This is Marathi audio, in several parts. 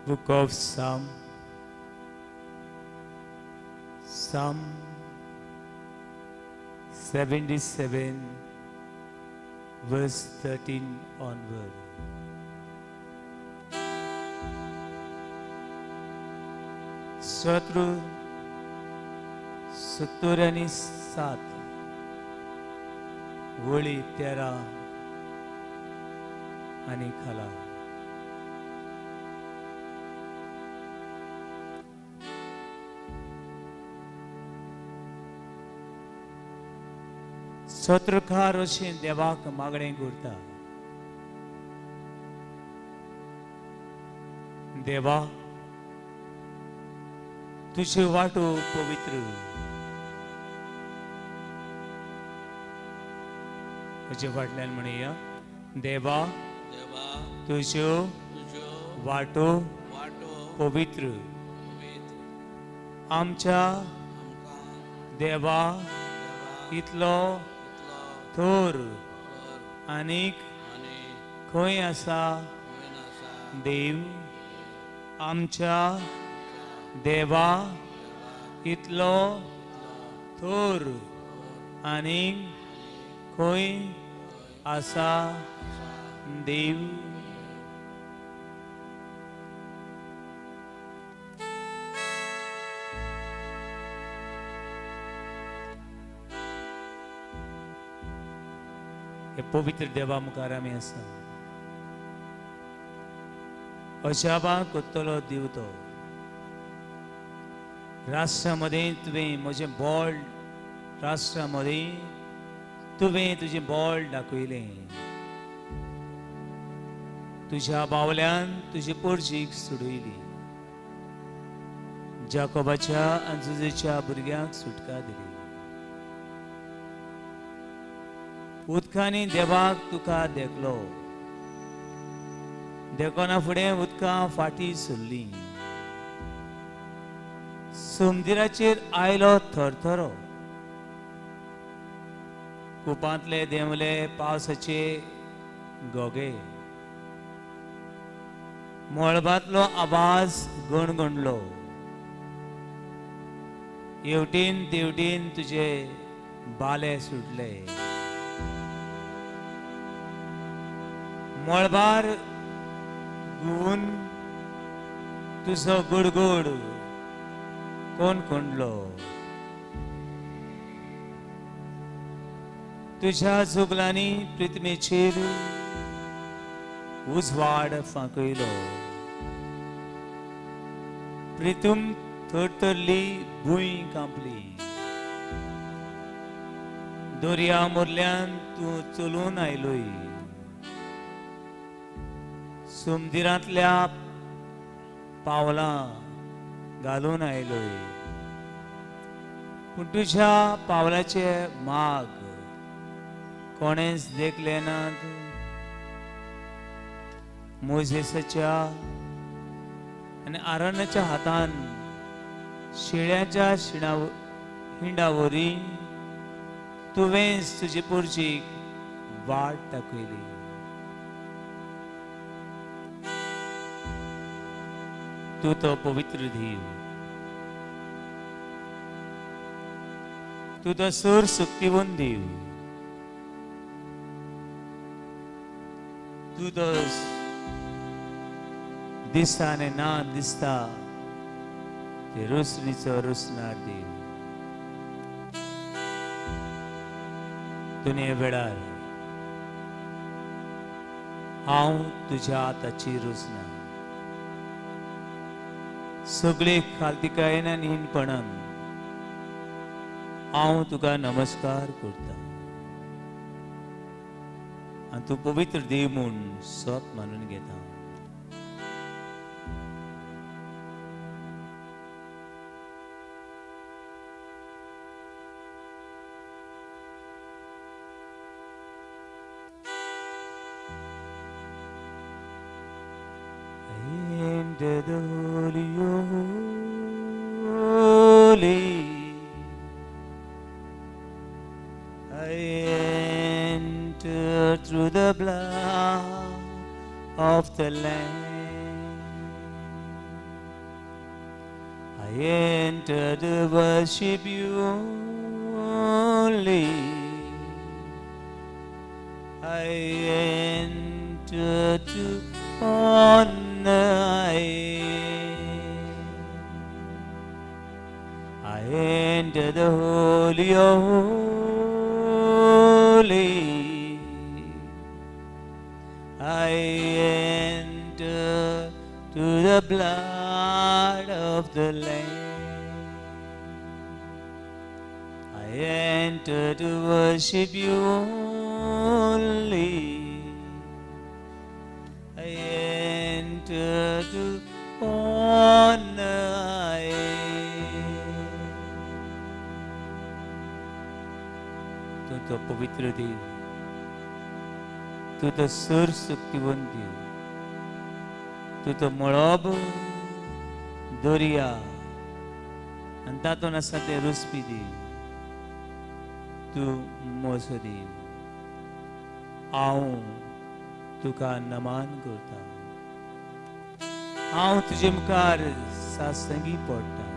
Book of Psalm 77, verse 13 onward. शत्रु 70 आणि 7 वळी 13 आणि खाला. सत्रकार अशी देवाक मागणें करता. देवा, तुझे वाटो पवित्र. म्हजे फाटल्यान म्हणया, देवा तुझ्यो वाटो पवित्र. आमच्या देवा इतलो थोर आनीक खंय आसा देव. आमच्या देवा इतलो थोर आनीक खंय आसा देव. हे पवित्र देवा मुखार आमी आसा. अशाबा कोत्तलो दिव तो. राष्ट्रामध्ये तुवें म्हजें बोळ, राष्ट्रामध्ये तुवें तुजें बोळ दाखयलें. तुज्या बावल्यान तुजी पोरजीक सोडयली. जाकोबाच्या आनी जुजेच्या भुरग्यांक सुटका दिली. उदकांनी देवाक तुका देखलो. देखोना फुडें उदकां फाटी सरली. समुद्राचेर आयलो थरथरो. कुपांतले देंवले पावसाचे गोगे. मळबांतलो आवाज गणगणलो. हेवटेन तेवटेन तुजे बाले सुटले. मळबार घुवन तुजो गुडगुड कोण कोंडलो. तुझ्या जुगलांनी प्रितमेचेर उजवाड फांकयलो. प्रितूम थरथरली, भूंय कांपली. दर्या मोरल्यान तूं चलून आयलोय. समुद्रांतल्या पावलां घालून आयलोय. पूण तुज्या पावलाचे माग कोणेच देखले नात. मोजेसाच्या आनी आरोनाच्या हातान शेळ्याच्या हिंडावरी तुवेंच तुजे पोरजीक वाट दाखयली. तू तो पवित्र देव. तू तो सर्व शक्तिवन देव. तू तो दिसता आनी ना दिसता ते रोसणीचो रोसणार देव. दुनिये वेळार हांव तुज्या हाताची रोसना. सगळे खालतिकायेन आनी हिणपणान हांव तुका नमस्कार करता. आनी तूं पवित्र देव म्हूण सोत मानून घेता. Enter the holy, holy. I enter through the blood of the Lamb. enter to worship you only. I enter to honor. I enter the holy of holy. I enter to the blood of the Lamb. I enter to worship you only. I enter to honor. तू तो पवित्र देव, तू तो सर्वशक्तिवान देव, तू तो मळब दर्या आनी तातूंत आसा तें रुसपी देव. तू मोसो देव. हांव तुका नमान करता. हांव तुजे मुखार सासंगी पडटा.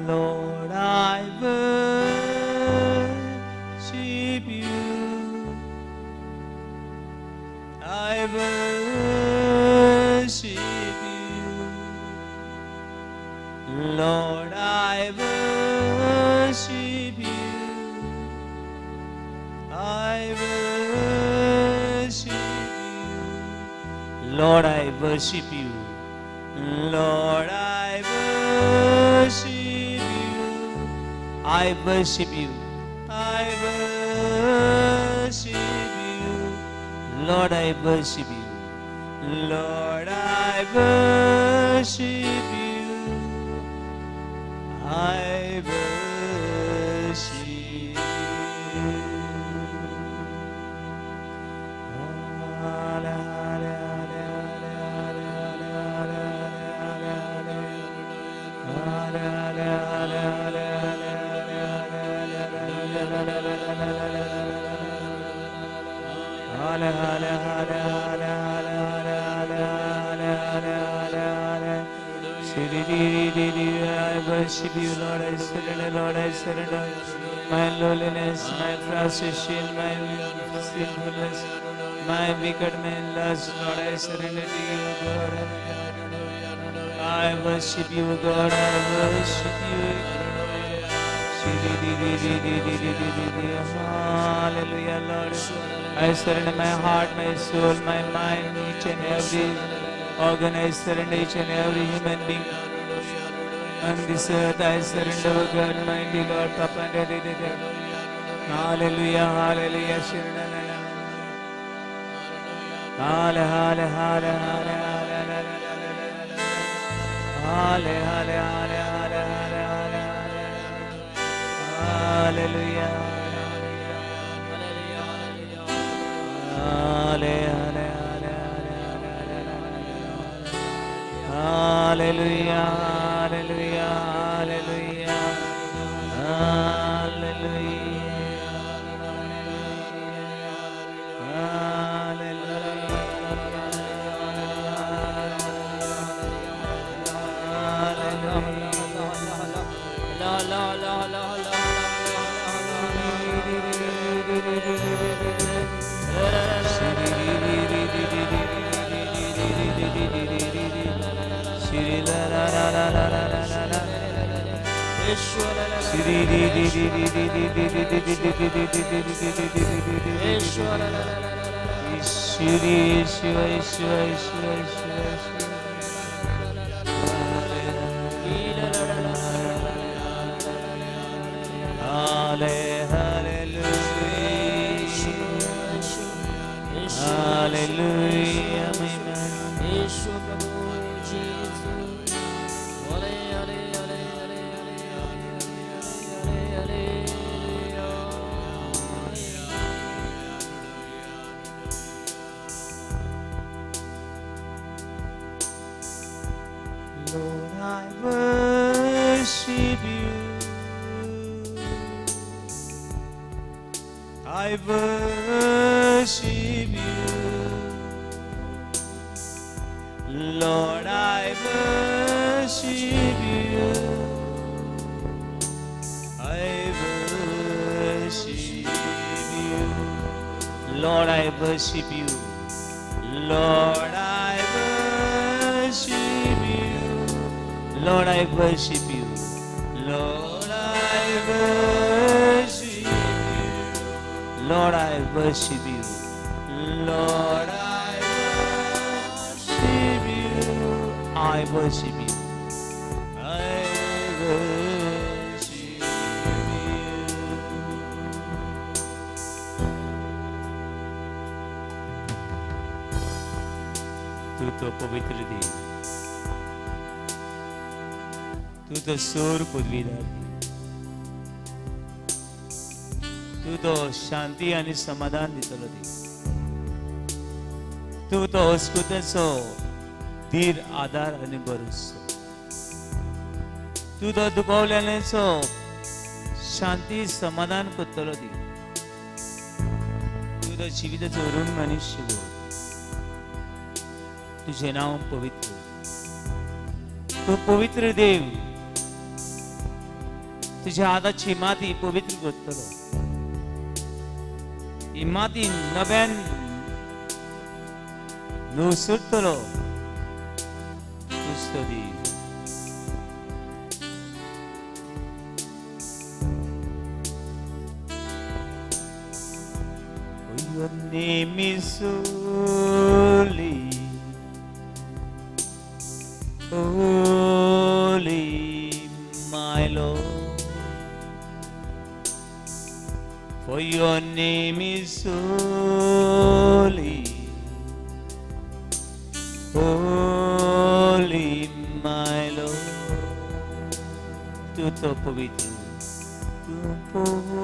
Lord, I worship you. I worship you. Lord, I worship you. I worship you. Lord, I worship you. Lord, I worship you. I worship you. I worship you. Lord, I worship you. Lord, I worship you. I worship you. I worship you, Lord. I surrender, Lord. I surrender my lowliness, my frustration, my sinfulness, my wickedness, lust, Lord. I surrender to you, God. I worship you, God. I worship you. Hallelujah, Lord. I surrender my heart, my soul, my mind, each and every organ. I surrender each and every human being on this earth. I surrender, oh God, mighty Lord, Papa. Hallelujah, hallelujah. Hallelujah, hallelujah, hallelujah, Lord, I worship you. I worship you. Lord, I worship you. I worship you. Lord, I worship you. Lord, I worship you. Lord, I worship you. Lord, I worship you. Lord, I worship you. Lord, I worship you. I worship you. I worship you. तू तो पवित्र देव, तू तो सूर पदवीदार देव, तू तो शांती आणि समाधान दितलो देव, तू तो अस्कुतेचो धीर आधार आणि भरोसो, तू तो दुखवलेल्याचो शांती समाधान करतलो देव, तू तो जिविताचो ऋण मनुष्य गो, तुझे नाव पवित्र, तू पवित्र देव, तुझ्या हाताची माती पवित्र करतलो, ही माती नव्यान नुसुरतलो तुझो देव. Your name is holy, holy, my Lord. For your name is holy, holy, my Lord. Tu to pavitra, tu pavitra,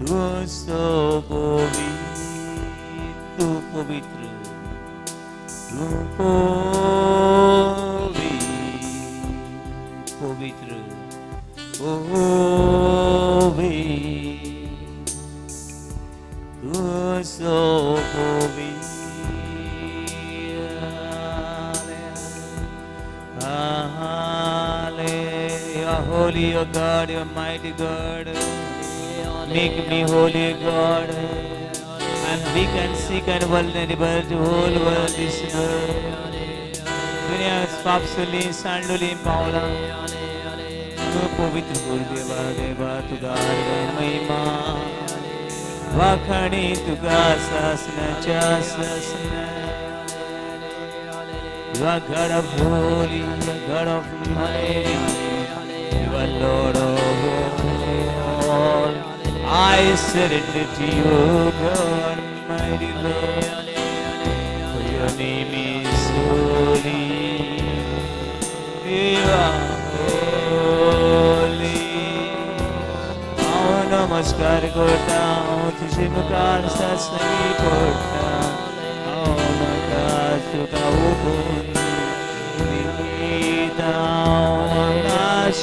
tu so pavitra, tu pavitra, tu pavitra, tu so pavitra. Holy, O God, your mighty God, make me holy, God. I'm weak and sick and vulnerable to whole world this world. दुनिया पाप सुली सांडुली पावला, तू पवित्र गुरुदेवा देवा तुझा महिमा वाखणी तुझा सासनाच्या सासना. You are God of holy, God of mighty, you are Lord of all. I surrender to you, God, mighty Lord. For your name is holy, you are holy. आओ नमस्कार करता हूँ तुझे पुकार ससनी करता आओ नकार तुझा हुकुम नीता नाश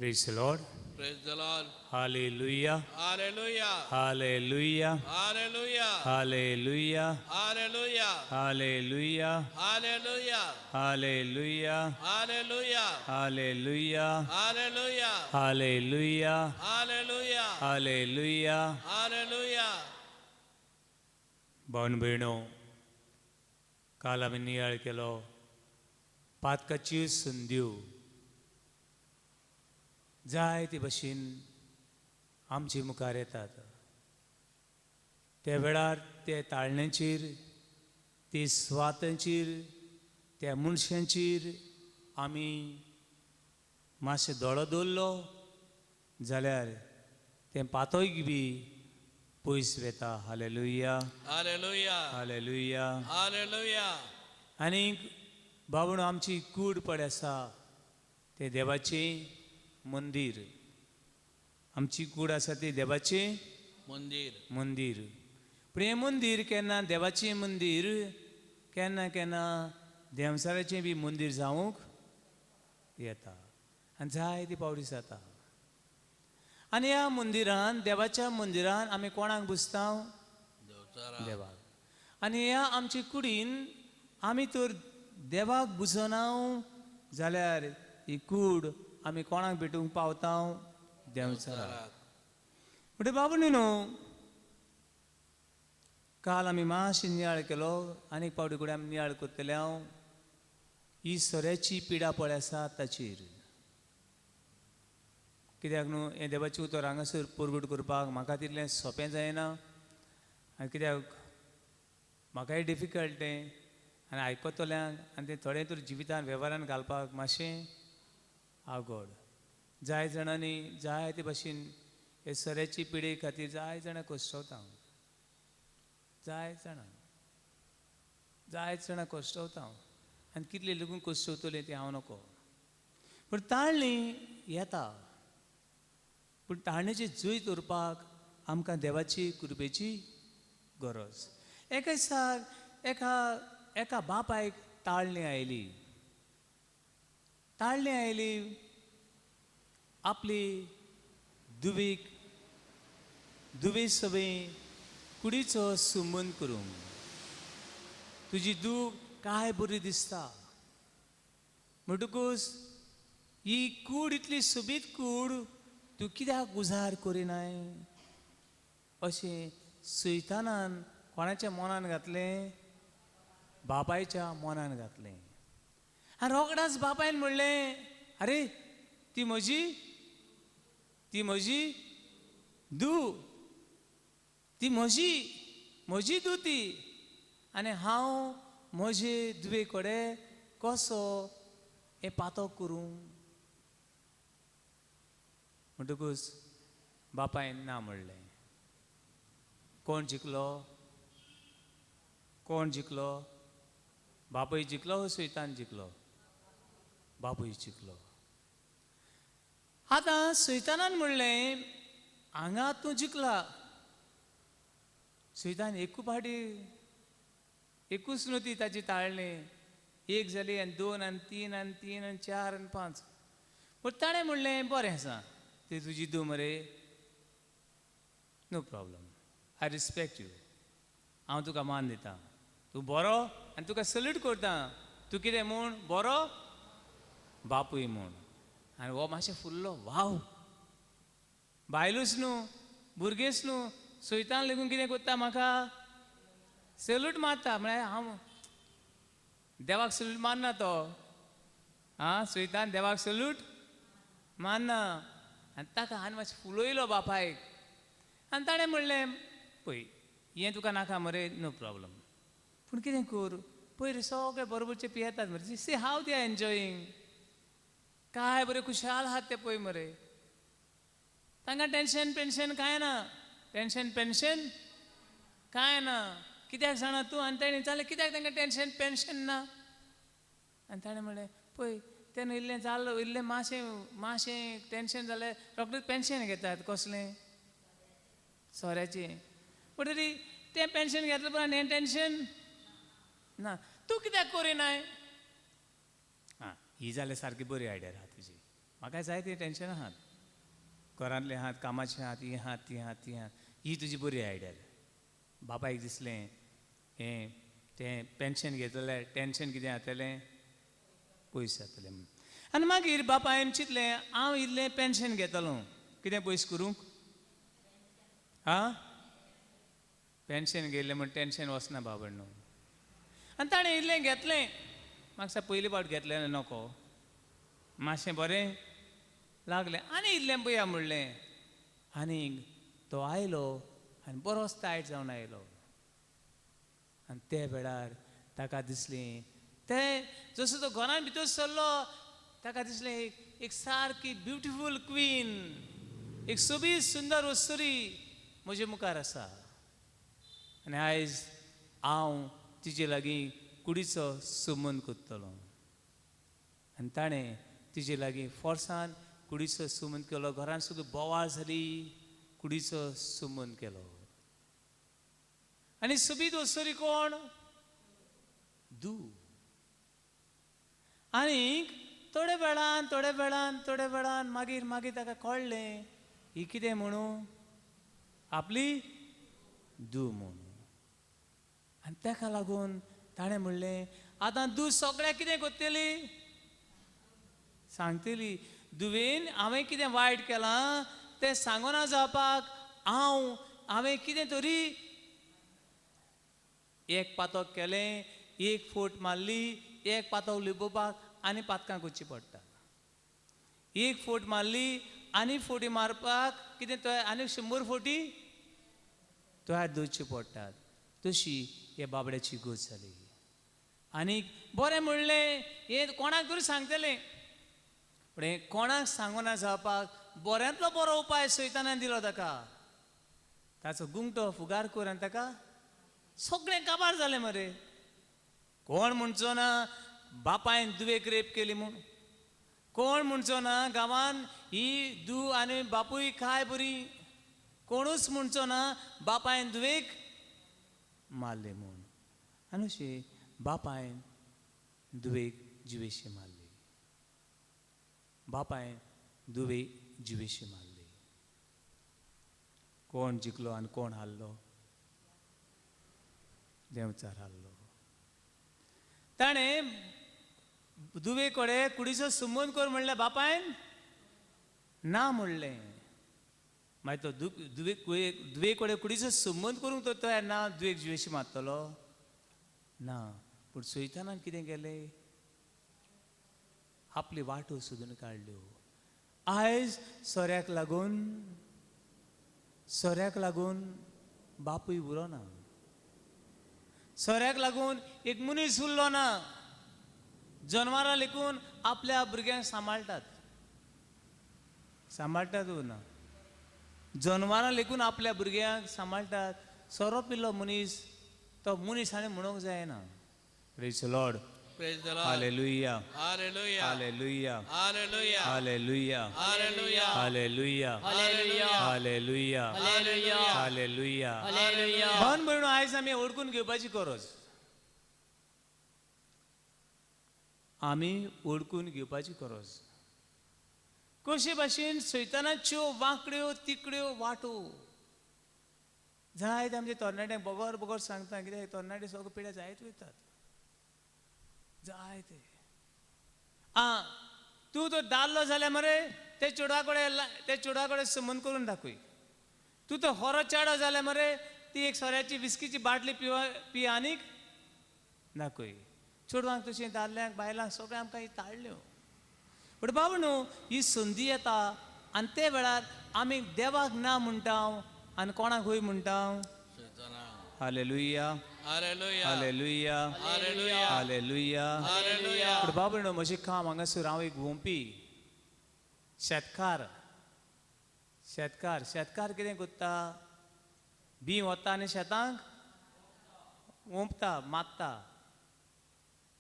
Praise the Lord. Praise the Lord. Hallelujah. Hallelujah. Hallelujah. Hallelujah. Hallelujah. Hallelujah. Hallelujah. Hallelujah. Hallelujah. Hallelujah. Hallelujah. Hallelujah. Hallelujah. Hallelujah. Hallelujah. Hallelujah. भावन भयणो, काल आमी नियाळ केलो पातकाच्यो संद्यो जायते भशेन आमचे मुखार येतात. त्या वेळार ते ताळण्याचेर, ते स्वातांचेर, त्या मनशांचेर आमी मातशें दोळो दवरलो जाल्यार तें पातोय बी पयस वेता. हालेलुया. Hallelujah. हालेलुया. Hallelujah. आनीक बाबूण आमची कूड पड आसा ते देवाचें मंदीर. आमची कूड आसा ती देवाचें मंदिर. मंदीर. पूण हें मंदीर केन्ना देवाचें मंदीर केन्ना केन्ना देंवसाराचें बी मंदीर जावंक येता आनी जायती पावटी जाता. आनी ह्या मंदिरान, देवाच्या मंदिरान आमी कोणाक बुजता? देवचारा. देवाक. आनी ह्या आमचे कुडीन आमी तर देवाक बुजोना जाल्यार ही कूड आमी कोणाक भेटूंक पावता? देंवचाराक. म्हणजे बाबू न्हू, काल आमी मातशें नियाळ केलो, आनीक पावटी कडेन आमी नियाळ करतले. हांव ही सोऱ्याची पिडा पळय आसा ताचेर. कित्याक न्हू, हें देवाचें उतर हांगासर परगट करपाक म्हाका तितलें सोंपें जायना. आनी कित्याक म्हाकाय डिफिकल्ट तें, आनी आयकतल्यांक आनी तें थोडें तर जिवितान वेव्हारान घालपाक मातशें आवगड. जाय जाणांनी जायते भाशेन हे सोऱ्याची पिडे खातीर जाय जाणां कश्टवता. जाय जाणां कश्टवता. आनी कितले लोक कश्टवतले तें हांव नको. पूण ताळणी येता. पूण ताळणेची जूय धरपाक आमकां देवाची कृपेची गरज. एका दिसाक एका बापायक ताळणी आयली. ताळणी आयली आपली दुवे सवें कुडीचो संबंद करूंक. तुजी दूख काय बरी दिसता म्हणटकूच ही कूड इतली सोबीत कूड तूं कित्याक उजार करिनाय अशें सैतानान कोणाच्या मनान घातलें? बापायच्या मनान घातलें. आनी रोखडाच बापायन म्हणलें, आरे ती म्हजी धूव, ती म्हजी धूव ती, आनी हांव म्हजे धुवे कडेन कसो हें पातक करूं? म्हणटकूच बापायन ना म्हणलें. कोण जिखलो? बापूय जिखलो हो सैतान जिखलो? बापूय जिखलो. आतां सैतानान म्हणलें, हांगा तूं जिखला. सैतान एकूच न्हू ती ताची ताळणी. एक जाली आनी दोन आनी तीन आनी तीन आनी चार आनी पांच. पूण ताणें म्हणलें, बरें आसा, ती तुजी धूव मरे, no problem, I respect you. हांव तुका मान दितां. तूं बरो आनी तुका सल्यूट करता. तूं कितें म्हूण? बरो बापूय म्हूण. आनी हो मातशें फुल्लो वाव. बायलूच न्हू, भुरगेंच न्हू, सैतान लेगून कितें करता? म्हाका सल्यूट मारता. म्हळ्यार हांव देवाक सल्यूट मारना तो. सैतान देवाक सल्यूट मारना. आनी ताका आनी मातशें फुलोयलो बापायक. आनी ताणें म्हणलें, पळय हें तुका नाका मरे, नो प्रॉब्लम, पूण कितें कर, पयर सगळे बरोबरचे पियेतात मरे. See how they are enjoying. काय बरे खुशाल आहात ते पळय मरे. तांकां टेन्शन कांय ना. टेन्शन कांय ना. कित्याक जाणा तूं? आनी ताणें जाल्यार कित्याक तांकां टेन्शन ना? आनी ताणें म्हणलें, पळय तेन्ना इल्लें जाल्लो, इल्लें मातशें टेन्शन जालें रोखडेंच पेन्शन घेतात. कसलें? सोऱ्याचें. पूण तरी तें पेन्शन घेतलें पूण हें टेन्शन ना. तूं कित्याक करिनाय? ही जाल्यार सारकी बरी आयडिया आहा तुजी. म्हाका जाय ते टेन्शन आहात घरांतले आहात कामाचे आहात ही आहात ती आहात ती आहात ही तुजी बरी आयडिया बापायक दिसलें हें तें पेन्शन घेतलें टेन्शन कितें जातलें पयस जातलें म्हूण आनी मागीर बापायन चिंतलें हांव इल्लें पेन्शन घेतलो कितें पयस करूंक आं पेन्शन घेतलें म्हण टेन्शन वचना बाबा न्हू आनी ताणें इल्लें घेतलें म्हाका सांग पयलीं फावट घेतलें नोको मातशें बरें लागलें आनी इल्लें पया म्हणलें आनीक तो आयलो आनी बरोच टायट जावन आयलो आनी ते वेळार ताका दिसलें तें जसो तो घरान भितर सरलो ताका दिसलें एक सारकी ब्युटिफूल क्वीन एक सोबीत सुंदर वस्तुरी म्हजे मुखार आसा आनी आयज हांव तिजे लागीं कुडीचो संबंद करतलो आनी ताणें तिजे लागीं फोर्सान कुडीचो संबंद केलो घरान सुद्दां बोवाळ जाली कुडीचो संबंद केलो आनी सोबीत वस्तुरी कोण दू आनीक थोडे वेळान मागीर ताका कळ्ळें ही कितें म्हणून आपली दू म्हणून आनी ताका लागून ताणें म्हणलें आतां दू सगळ्याक कितें करतली सांगतली दुवेन हांवें कितें वायट केलां तें सांगोना जावपाक हांवें कितें तरी एक पातक केलें एक फोट मारली एक पातक लिपोवपाक आनी पातकां करची पडटा एक फोट मारली आनी फोटी मारपाक कितें तो आनी 100 फोटी तयार दवरची पडटात तशी हे बाबड्याची गोष्ट जाली आनीक बरें म्हणलें हें कोणाक तरी सांगतलें पूण हें कोणाक सांगोना जावपाक बऱ्यांतलो बरो उपाय सैतानान दिलो ताका ताचो गुंगटो फुगार कर आनी ताका सगळें काबार जालें मरे कोण म्हणचो ना बापायन दुवेक रेप केली म्हूण कोण म्हणचो ना गांवान ही दू आनी बापूय काय बरी कोणूच म्हणचो ना बापायन दुवेक मारले म्हूण आनी अशें बापायन दुवेक जिवेशी मारली बापायन दुवेक जिवेशी मारली कोण जिखलो आनी कोण हारलो देंवचार हारलो ताणें दुवे कडेन कुडीचो संबंद कर म्हणलें बापायन ना म्हणलें मागीर तो दुवे कडेन कुडीचो संबंद करूंक तो तयार ना दुवेक जिवेशी मारतलो ना पूण सैतानान कितें केलें आपली वाटो सोदून काडल्यो आयज सोऱ्याक लागून बापूय उरो ना सोऱ्याक लागून एक मनीस उरलो ना जनवरां लेकून आपल्या भुरग्यांक सांबाळटात ना जनवरां लेकून आपल्या भुरग्यांक सांबाळटात सोरो पिल्लो मनीस तो मनीस हाणें म्हणूंक जायना praise the Lord Praise the Lord. Hallelujah Hallelujah. Hallelujah Hallelujah. Hallelujah Hallelujah. Hallelujah Hallelujah. Hallelujah Hallelujah. Hallelujah Hallelujah. मन म्हणून आयज आमी ओळखून घेवपाची गरज आमी ओळखून घेवपाची गरज कशे भाशेन सैतानाच्यो वांकड्यो तिकड्यो वाटो जायते आमचे तरणाट्यांक बगर सांगता कित्याक तरणाटे सगळे पिढ्या जायत वयतात जायते तूं तो दाल्लो जाल्यार मरे ते चेडवा कडेन संबंद करून दाखय तूं तो होरो चेडो जाल्यार मरे ती एक सोऱ्याची विस्कीची बाटली पी आनीक दाखय चेडवांक तशें दादल्यांक बायलांक सगळें आमकां ही ताळल्यो पण बाबा न्हू ही संदी येता आनी ते वेळार आमी देवाक ना म्हणटा आनी कोणाक हूय म्हणटा Shetana. Hallelujah Hallelujah. Hallelujah Hallelujah. Hallelujah Hallelujah. पण बाबा न्हू म्हजें काम हांगासर हांव एक वोंपी शेतकार कितें करता बी वता आनी शेतांक वोंपता मात्ता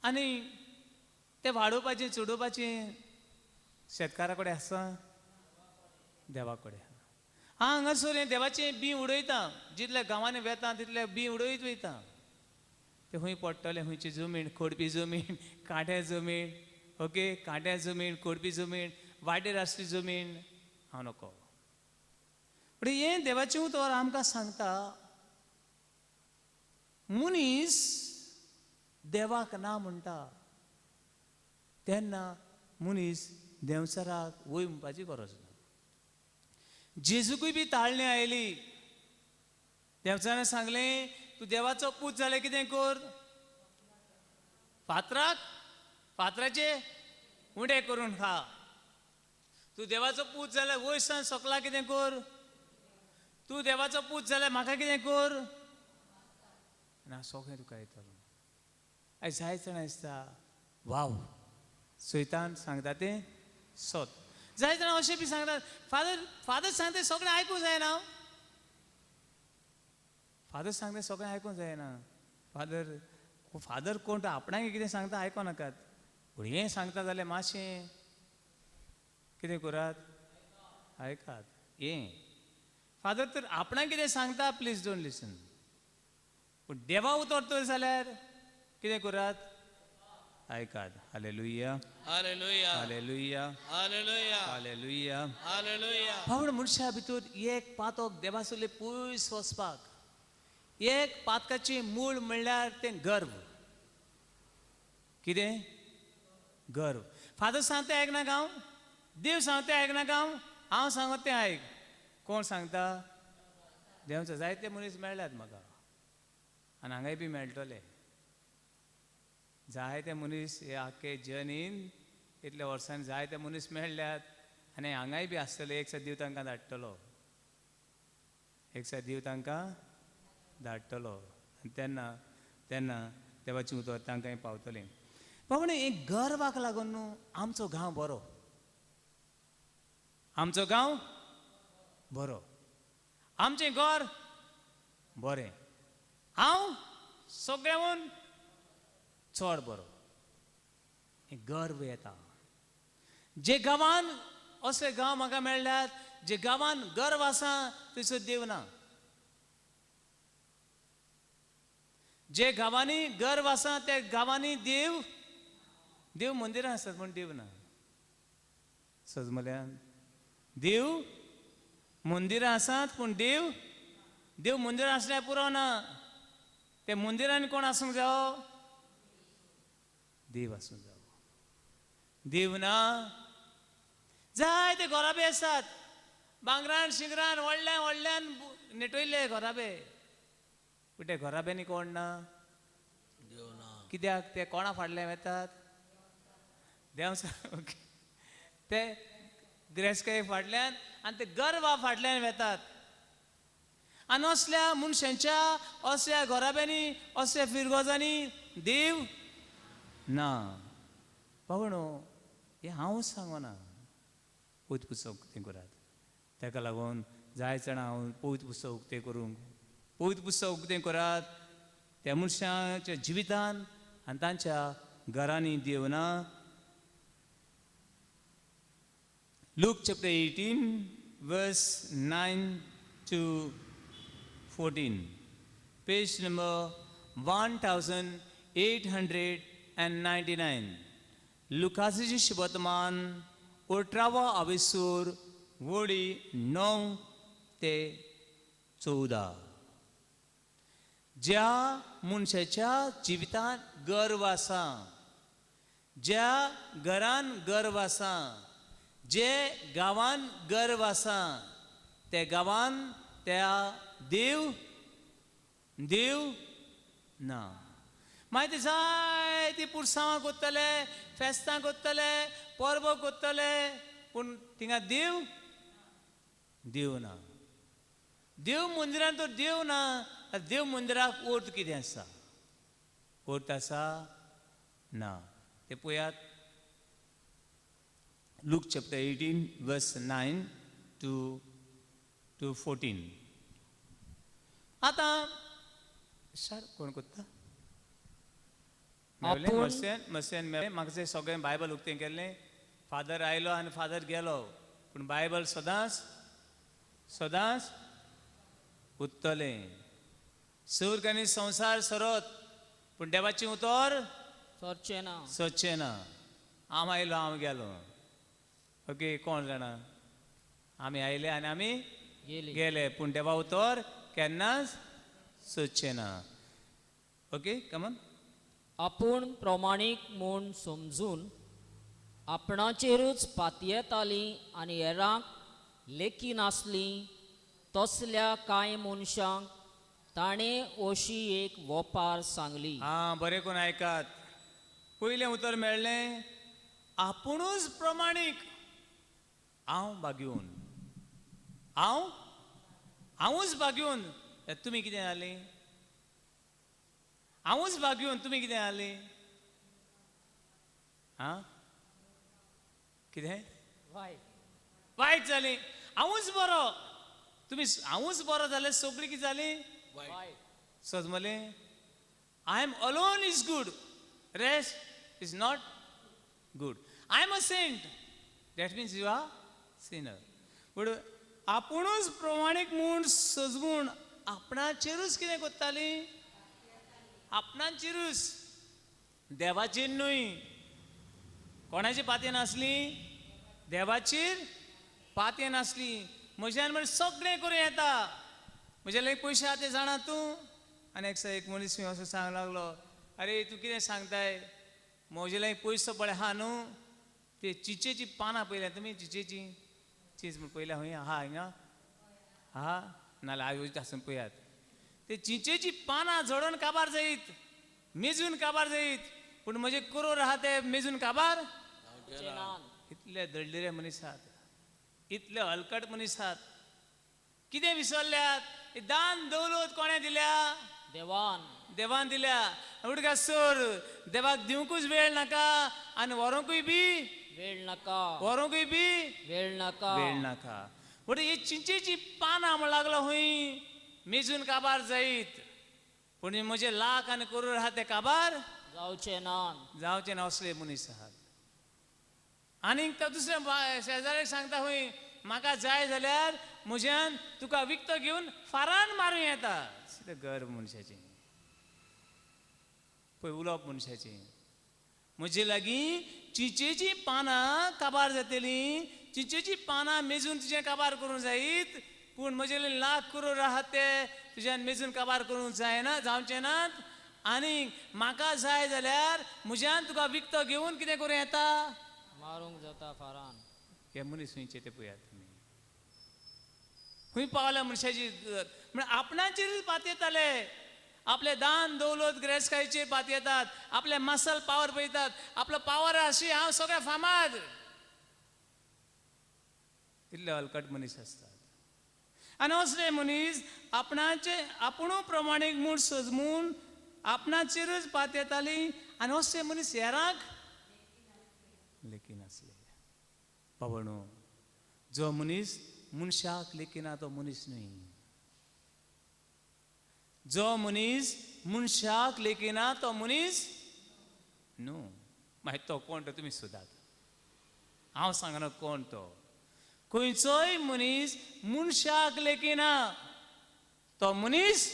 आनी तें वाडोवपाचें चडोवपाचें शेतकारा कडेन आसा देवा कडेन हांगासर हें देवाचें बी उडयता जितले गांवांनी वेता तितले बी उडयत वयता ते खंय पडटले खंयची जमीन खोडपी जमीन कांट्या जमीन ओके कांट्या जमीन खोडपी जमीन वाटेर आसली जमीन हांव नको. पण हे देवाचें उतर आमकां सांगता मनीस देवाक ना म्हणटा तेन्ना मनीस देंवसराक वय म्हणपाची गरज ना. जेजूकूय बी ताळणी आयली. देंवचारान सांगलें तूं देवाचो पूत जाल्यार कितें कर, फातराचे उंडे करून खा. तूं देवाचो पूत जाल्यार वयसान सकला कितें कर, तूं देवाचो पूत जाल्यार म्हाका कितें कर, आनी हांव सगळें तुका येतलो. आयज जायत जाणां दिसता वाव सैतान सांगता तें सत. जायत जाणां अशें बी सांगतात फादर सांगता सगळें आयकूंक जायना. फादर सांगता सगळें आयकूंक जायना. फादर कोण तो आपणाक कितें सांगता आयको नाकात. पूण हें सांगता जाल्यार मातशें कितें करात, आयकात. हें फादर तर आपणाक कितें सांगता प्लीज डोंट लिसन. पूण देवा उतर तर जाल्यार कितें करात, आयकात. Hallelujah hallelujah hallelujah hallelujah hallelujah. Hallelujah. भावण मनशा भितर एक पातक देवासले पयस वचपाक एक पातकाची मूळ म्हणल्यार तें गर्व. कितें गर्व. फादर सांगता आयकना गांव, देव सांगता आयकना गांव, हांव सांगता तें आयक. कोण सांगता, देवाचो. जायते मनीस मेळ्ळ्यात म्हाका आनी हांगाय बी मेळटले. जायते मनीस हे आख्खे जर्नीन इतल्या वर्सांनी जायते मनीस मेळ्ळ्यात आनी हांगाय बी आसतले. एक देव तांकां धाडटलो, एक देव तांकां धाडटलो आनी तेन्ना देवाचें उतर तांकांय पावतलें. पण हें गर्वाक लागून न्हू आमचो गांव बरो, आमचो गांव बरो, आमचें घर बरें, हांव सगळ्याहून चड बरो. हें गर्व येता. जे गांवान असले गांव म्हाका मेळ्ळ्यात जे गांवान गर्व आसा थंयसर देव ना. जे गांवांनी गर्व आसा त्या गांवांनी देव मंदिरां आसतात पूण देव ना. सजमल्यान देव मंदिरां आसात पूण देव मंदिरां आसल्यार पुरो ना. ते मंदिरांनी कोण आसूंक जायो, देव आसूंक जायो. देव ना. जायते घराबे आसात भांगरान शिंगरान व्हडल्यान नेटयल्ले घराबे, पूण ते घराब्यांनी कोण ना, देव ना. कित्याक ते कोणा फाटल्यान वेतात, देव. ते गिरेस्तकाये फाटल्यान आनी ते गर्वा फाटल्यान वेतात. आनी असल्या मनशांच्या असल्या घराब्यांनी असल्या फिरगोजांनी देव ना. पावणो हें हांव सांगना, पवित्र पुस्तक उक्तें करात. ताका लागून जाय जाणां हांव पवित्र पुस्तक उक्तें करूंक, पवित्र पुस्तक उक्तें करात. त्या मनशाच्या जिवितान आनी तांच्या घरांनी देव ना. Luke chapter 18 verse 9 to 14, page number 1899. लुकाचे शुभवर्तमान 18वा अविसूर वडी 9 ते 14. ज्या मनशाच्या जिवितांत गर्व आसा, ज्या घरान गर्व आसा, जे गांवान गर्व आसा, त्या गांवान त्या देव ना. मागीर ते जायती पुरसांवां करतले, फेस्तां करतले, परबो करतले, पूण थिंगा देव ना. देव मंदिरान तर देव ना. देव मंदिराक अर्थ कितें आसा, अर्थ आसा ना. ते पळयात. Luke chapter 18 verse 9 to 14. आता सर कोण करता मसेन म्हाका सगळें बायबल उक्तें केल्लें. फादर आयलो आनी फादर गेलो, पूण बायबल सदांच उत्तलें. सूर्य आनी संवसार सरत पूण देवाचें उतर सरचें ना. सच्चें ना. हांव आयलो हांव गेलो. ओके कोण जाणा आमी आयले आनी आमी गेली गेले पूण देवा उतर केन्नाच सोदचें ना ओके कमन आपूण प्रमाणीक म्हूण समजून आपणाचेरूच पातयेतालीं आनी हेरांक लेखी नासलीं तसल्या कांय मनशांक ताणें अशी एक वोपार सांगली. हां बरें कोण आयकात पयलें उतर मेळ्ळें आपुणूच प्रमाणीक हांव बागेवन हांवूच बागेवन तुमी कितें जालीं हांवूच बागेवन तुमी कितें जालीं आं कितें वायट जालीं हांवूच बरो तुमी हांवूच बरो जाल्यार सगळीं कितें जालीं समजलें I am alone is good rest is not good I am a saint that means you are sinner but आपुणूच प्रमाणीक म्हूण सजवून आपणाचेरूच कितें कोत्तालीं आपणाचेरूच देवाचेर न्हय कोणाची पातये नासली देवाचेर पातये नासली म्हज्यान म्हण सगळें करूं येता म्हजे लागीं पयशे आहा ते जाणा तूं आनी एक मनीस असो सांगूंक लागलो अरे तूं कितें सांगताय म्हजे लागीं पयसो पळय आहा न्हू ते चिचेची पानां पयल्या तुमी चिचेची चीज म्हण पयल्या खंय आहा हिंगा आहा नाल्यार आयोजीत आसून पळयात ते चिचेची पानां झडोवन काबार जायत मेजून काबार जायत पूण म्हजे करोर आहा ते मेजून काबार इतले दळदिरे मनीस आहात इतले हलकट मनीस आहात कितें विसरल्यात दान दौलत कोणें दिल्या देवान दिल्या उडका सोर देवाक दिवंकूच वेळ नाका आनी व्हरोंकूय बी वेळ नाका बट ही चिंचेची पानां म्हण लागलो हूंय मेजून काबार जायत पूण म्हजे लाख आनी करोड आहा ते काबार जावचे ना असले मनीस आहात आनीक तो दुसऱ्या शेजाऱ्याक सांगता हूंय म्हाका जाय जाल्यार म्हज्यान तुका विकतो घेवन फारान मारूं येता गर्व मनशाचें पळय उलोवप मनशाचें म्हजे लागीं चिंचेची पानां काबार जातलीं चिंचेची पानां मेजून तुजें काबार करूंक जायत पूण म्हजे लागीं लाख करोड आहात ते तुज्यान मेजून काबार करूंक जायना जावचें नात आनीक म्हाका जाय जाल्यार म्हज्यान तुका विकतो घेवन कितें करूं येता मारूंक जाता फारान हे मनीस खंयचे ते पळयात तुमी खंय पावल्या मनशाची म्हण आपणाचेर पातयेताले आपले दान दौलत गिरेस्तकायेचेर पातयेतात आपले मसल पावर पळयतात आपलो पावर अशी हांव सगळे फामाद इतले हलकट मनीस आसतात आनी असले मनीस आपुणू प्रमाणीक म्हूण सजमून आपणाचेरूच पातयेतालीं आनी असले मनीस हेरांक लेखी नासले पावणो जो मनीस मनशाक लेखिना तो मनीस न्हय जो मनीस मनशाक लेखिना तो मनीस न्हू मागीर तो कोण तो तुमी सोदात हांव सांगना कोण तो खंयचोय मनीस मनशाक लेखिना तो मनीस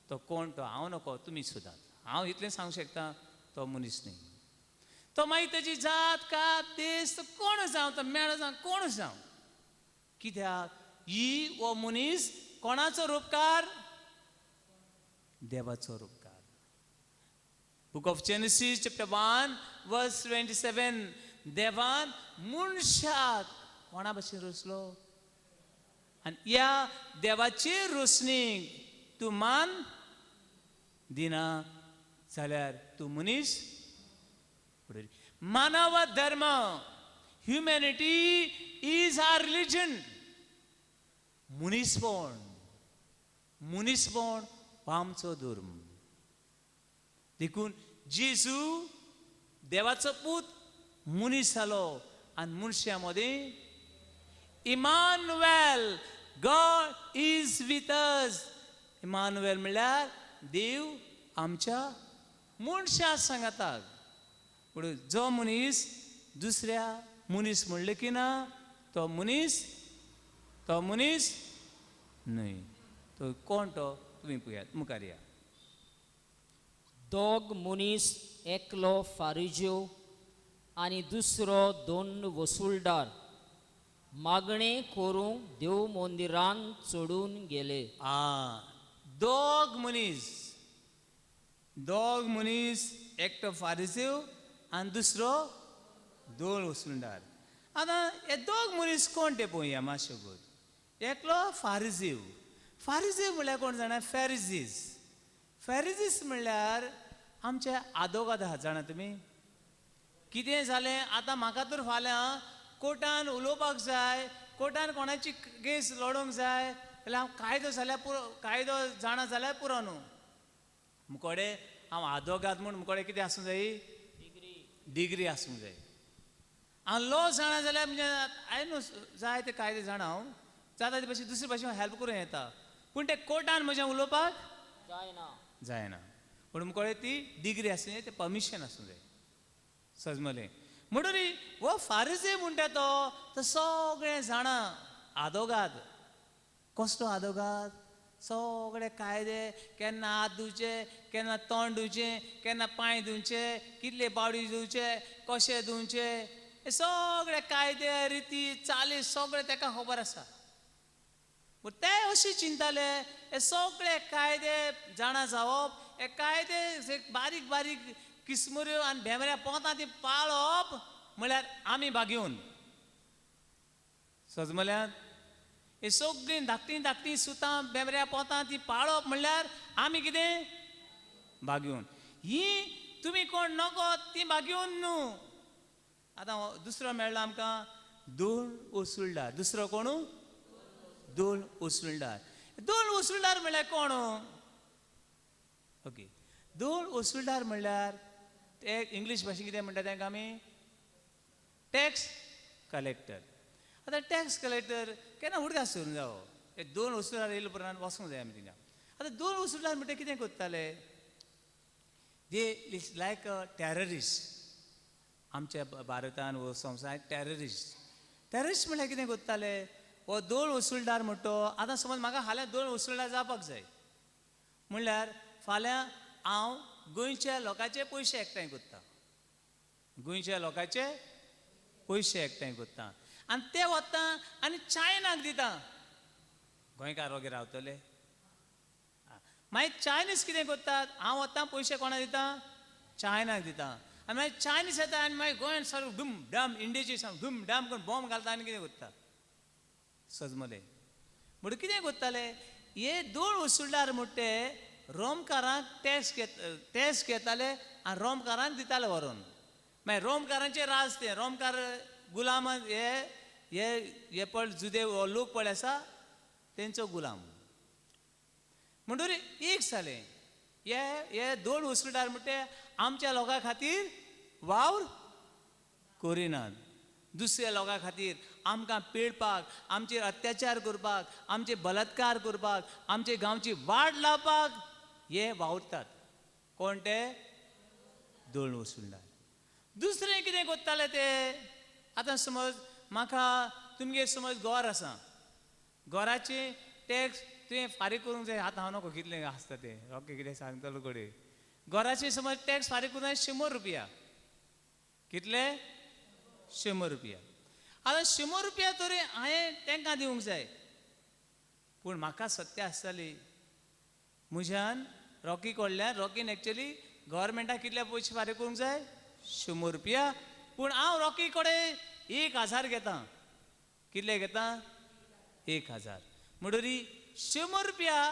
तो कोण तो हांव नको तुमी सोदात हांव इतलें सांगूंक शकता तो मनीस न्हय तो मागीर तेजी जात कात देश तो कोण जावं तो मेळ जावं कोण जावं कित्याक ही हो मनीस कोणाचो रोपकार देवाचो रोपकार बुक ऑफ जेनेसिस चॅप्टर 1 वर्स 27 देवान मनशाक कोणा भाशेन रोसलो आनी ह्या देवाचे रोसणीक तूं मान दिना जाल्यार तूं मनीस मानव धर्म ह्युमॅनिटी इज आवर रिलीजन मनीसपण हो आमचो धर्म देखून जेजू देवाचो पूत मनीस जालो आनी मनशा मदें Immanuel God is with us Immanuel म्हणल्यार देव आमच्या मनशा सांगाताक पूण जो मनीस दुसऱ्या मनीस म्हणले की ना तो मनीस न्हय तो कोण तो तुमी पळयात मुखार या दोग मनीस एकलो फारिज्यो आनी दुसरो 2 वसूलदार मागणे करूंक देव मंदिरांत चडून गेले. दोग मनीस एकटो फारिसीव आनी दुसरो 2 वसूलदार. आतां हे दोग मनीस कोण ते पळोवया मातशे गो. एकलो फारिसीव म्हणल्यार कोण जाणा फेरिजीस म्हणल्यार आमचे आदोगाद आहात जाणा तुमी. कितें जालें आतां म्हाका तर फाल्यां कोर्टान उलोवपाक जाय, कोर्टान कोणाची केस लडोवंक जाय जाल्यार हांव कायदो जाणा जाल्यार पुरो न्हू. मुकोडे हांव आदोगाद म्हूण मुकोडे कितें आसूंक जाय, डिग्री आसूंक जाय. हांव लॉ जाणा जाल्यार म्हणजे हांवें जाय ते कायदे जाणा हांव जाता ते भाशेन दुसरे भाशेन हेल्प करूं येता. पूण ते कोर्टान म्हज्या उलोवपाक जायना. पूण मुकोडे ती डिग्री आसूं जाय, ते परमिशन आसूं जाय. समजलें म्हणून हो फारिसी म्हणटा तो सगळें जाणा आदोगाद. कसलो आदोगाद? सगळे कायदे, केन्ना हात धुवचे, केन्ना तोंड धुवचें, केन्ना पांय धुवचे, कितले बावडी धुवचे, कशें धुवचे, हे सगळे कायदे रिती चाली सगळे ताका खबर आसा. पूण ते अशें चिंताले हे सगळे कायदे जाणा जावप, हे कायदे बारीक बारीक किस्मुऱ्यो आनी भेंबऱ्या पोतां ती पाळप म्हळ्यार आमी बागेवन. समजल्यात? हे सगळीं धाकटीं सुतां भेंबऱ्या पोतां ती पाळप म्हणल्यार आमी कितें बागेवन. ही तुमी कोण नगो ती बागेवन न्हू. आतां दुसरो मेळ्ळो आमकां 2 वसूलदार. दुसरो कोण? 2 वसूलदार. 2 वसूलदार म्हळ्यार कोण? ओके, 2 वसूलदार म्हणल्यार ते इंग्लीश भाशेन कितें म्हणटा तांकां आमी टॅक्स कलेक्टर. आतां टॅक्स कलेक्टर केन्ना उडका सोडून जावो. हे 2 वसूलदार येयले उपरांत वचूंक जाय आमी थिंगा. आतां 2 वसूलदार म्हणटा कितें कोत्ताले, दे इज लायक अ टॅररिस्ट. आमच्या भारतान वो संवसारांत टॅररिस्ट म्हळ्यार कितें कोत्ताले, हो 2 वसूलदार म्हणटो. आतां समज म्हाका हाल्यां 2 वसूलदार जावपाक जाय म्हणल्यार फाल्यां हांव गोंयच्या लोकांचे पयशे एकठांय कोत्ता. गोंयच्या लोकांचे पयशे एकठांय कोत्ता आनी ते वता आनी चायनाक दिता. गोंयकार वगैरे रावतले. मागीर चायनीज कितें कोत्तात, हांव वता पयशे कोणाक दिता, चायनाक दिता. आनी मागीर चायनीज येता आनी मागीर गोंयांत सारको धूम धाम इंडियेची धूम धाम करून बॉम्ब घालता आनी कितें कोत्ता. समजलें? म्हणून कितें कोत्ताले हे 2 वसूलदार म्हणटे रोमकारांक टॅक्स घेताले आनी रोमकारांक दिताले व्हरून. मागीर रोमकारांचे राज ते रोमकार गुलाम हे पळ जुदे लोक पळय आसा तेंचो गुलाम. म्हणटरी एक जालें हे 2 वसूलदार म्हणटे आमच्या लोकां खातीर वावर करिनात. दुसऱ्या लोकां खातीर आमकां पिळपाक, आमचेर अत्याचार करपाक, आमचे बलात्कार करपाक, आमचे गांवची वाट लावपाक हे वावुरतात. कोण ते? 2 वसूलदार. दुसरें कितें कोत्ताले ते, आतां समज म्हाका तुमगे समज घर आसा, घराचे टॅक्स तुवें फारीक करूंक जाय. आतां हांव नकळो कितलें आसता तें ओके कितें सांगतलो कडेन. घराचे समज टॅक्स फारीक करूंक जाय 100 रुपया. कितले? 100 रुपया. आतां 100 रुपया तरी हांवें तांकां दिवंक जाय. पूण म्हाका सत्य आसताली म्हज्यान रॉकी कडल्यान रॉकीन एक्चुअली गव्हर्मेंटाक कितले पयशे फारीक करूंक जाय 100 रुपया. पूण हांव रॉकी कडेन 1000 घेता. कितले घेता? 1000. म्हणटरी 100 रुपया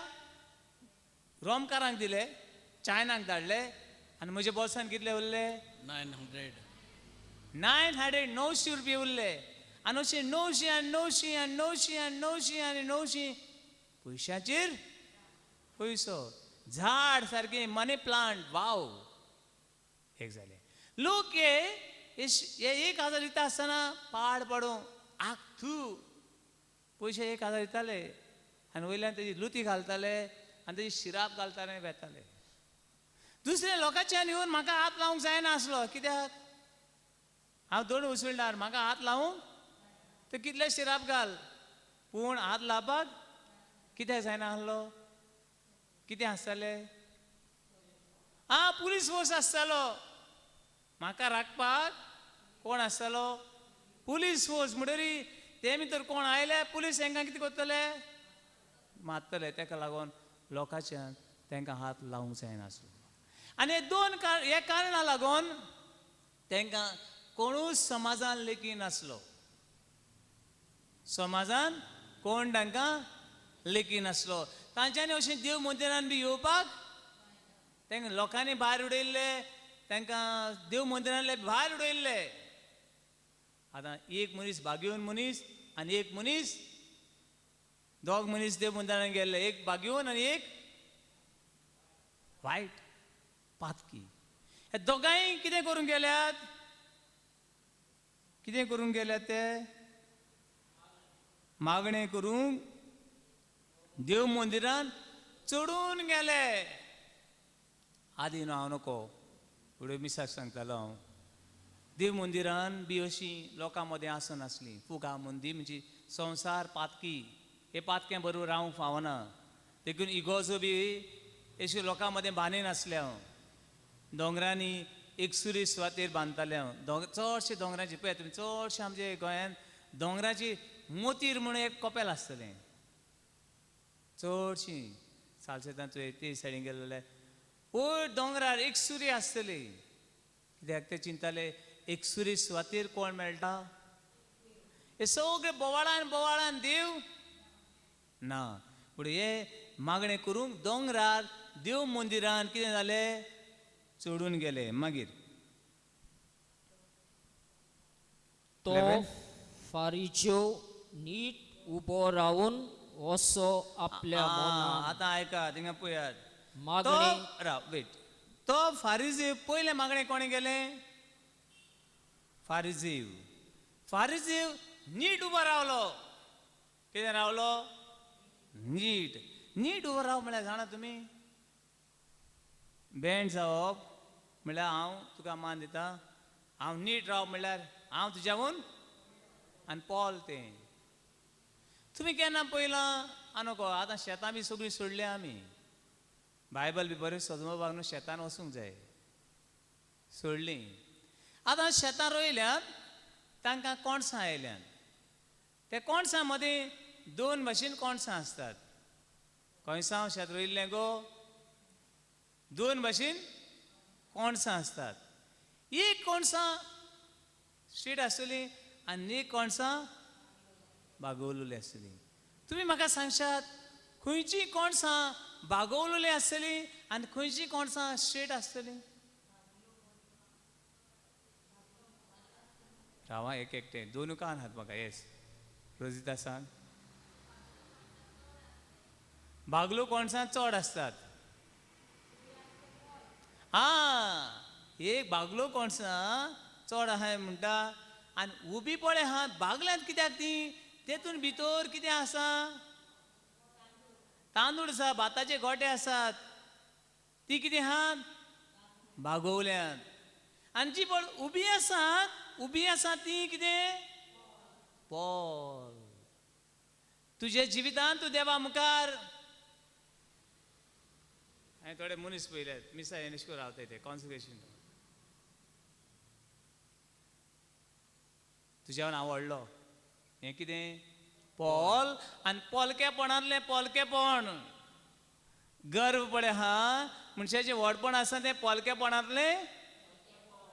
रोमकारांक दिले, चायनाक धाडले आनी म्हज्या बोल्सान कितले उरले? 900 रुपया उरले. आनी अशें 900 पयशांचेर पयसो. झाड सारकें मनी प्लांट. वाव. एक जालें. लोक हे 1000 दिता आसतना पाड पडून आखू पयशे 1000 दिताले आनी वयल्यान तेजी लुती घालताले आनी तेजी शिराप घालताले आनी वेताले. दुसऱ्या लोकांच्यान येवन म्हाका हात लावंक जायना आसलो. कित्याक? हांव 2 वसूलदार, म्हाका हात लावंक ते कितले शिराप घाल. पूण हात लावपाक कितें जायना आसलो? कितें आसताले? पुलीस फोर्स आसतालो. म्हाका राखपाक कोण आसतालो पुलीस फोर्स म्हणटरी ते भितर कोण आयले पुलीस हांकां कितें करतले मारतले ताका लागून लोकांच्यान तांकां हात लावंक जायनासलो आनी हे कारणां लागून तांकां कोणूच समाजान लेखी नासलो समाजान कोण तांकां लेखी नासलो तांच्यांनी अशें देव मंदिरान बी येवपाक तांकां लोकांनी भायर उडयल्ले तांकां देव मंदिरांतले भायर उडयल्ले आतां एक मनीस बागेवन मनीस आनी एक मनीस दोग मनीस देव मंदिरान गेल्ले एक बागेवन आनी एक वायट पातकी हे दोगांय कितें करून गेल्यात कितें करून गेल्यात ते मागणें करूंक देव मंदिरान चडून गेले आदी न्हू हांव नको फुडें मिसाक सांगतालो हांव देव मंदिरान बी अशीं लोकां मदें आसनासलीं फुगा मंदी म्हणजे संवसार पातकी हे पातक्या बरोबर रावंक फावना देखून इगोजो बी अश्यो लोकां मदें बांदिनासले हांव दोंगरांनी एक सुरी सुवातेर बांदताले हांव चडशे दोंगरांची पळय तुमी चडशे आमचे गोंयांत दोंगराची मोतीर म्हणून एक कपेल आसतलें चडशीं सालसेतांचो ते सायडीन गेले जाल्यार वयर दोंगरार एक सुरी आसतली कित्याक ते चिंताले एक सुरी सुवातेर कोण मेळटा हे सगळे बोवाळान देव ना फुडें हे मागणें करूंक दोंगरार देव मंदिरान कितें जालें चडून गेले मागीर तो फारिच्यो नीट उबो रावन असो आपल्या मनान आतां आयका थिंगा पळयात मागणी वेट तो फारिझेव पयले मागणें कोणे गेलें फारिझेव नीट उबो रावलो कितें रावलो नीट उबो राव म्हळ्यार जाणा तुमी बँड जावप म्हळ्यार हांव तुका मान दिता हांव नीट राव म्हळ्यार हांव तुज्याहून आनी पोल तें तुमी केन्ना पयलां नको आतां शेतां बी सगळीं सोडल्या आमी बायबल बी बरें सजोवपाक न्हू शेतान वचूंक जाय सोडलीं आतां शेतां रोयल्यात तांकां कोणसां आयल्यात ते कोणसां मदीं दोन भाशेन कोणसां आसतात कोणसां शेत रोयिल्लें गो दोन भाशेन कोणसां आसतात एक कोणसां स्ट्रीट आसतलीं आनी एक कोणसां बागोवलेलीं आसतलीं तुमी म्हाका सांगशात खंयचीं कोणसां बागोवलेलीं आसतलीं आनी खंयचीं कोणसां स्ट्रेट आसतलीं रावा एक एकटें दोनूय कान आहात म्हाका येस रोजिता सांग बागलो कोणसां चड आसतात एक बागलो कोणसां चड आहाय म्हणटा आनी उबी पळय आहा बागल्यांत कित्याक ती तेतून भितर कितें आसा तांदूळ आसा भाताचे गोटे आसात ती कितें आहात बागोवल्यांत आनी जी पळय उबी आसा ती कितें पोल तुजे जिवितांत तूं देवा मुखार हांवें थोडे मनीस पळयल्यात मिसा एनेश्वर रावताय ते कॉन्सग्रेशन तुज्यावन हांव व्हडलो हें कितें पोल आनी पोलकेपणांतलें पोलकेपण गर्व पळय आहा मनशाचें व्हडपण आसा तें पोलकेपणांतलें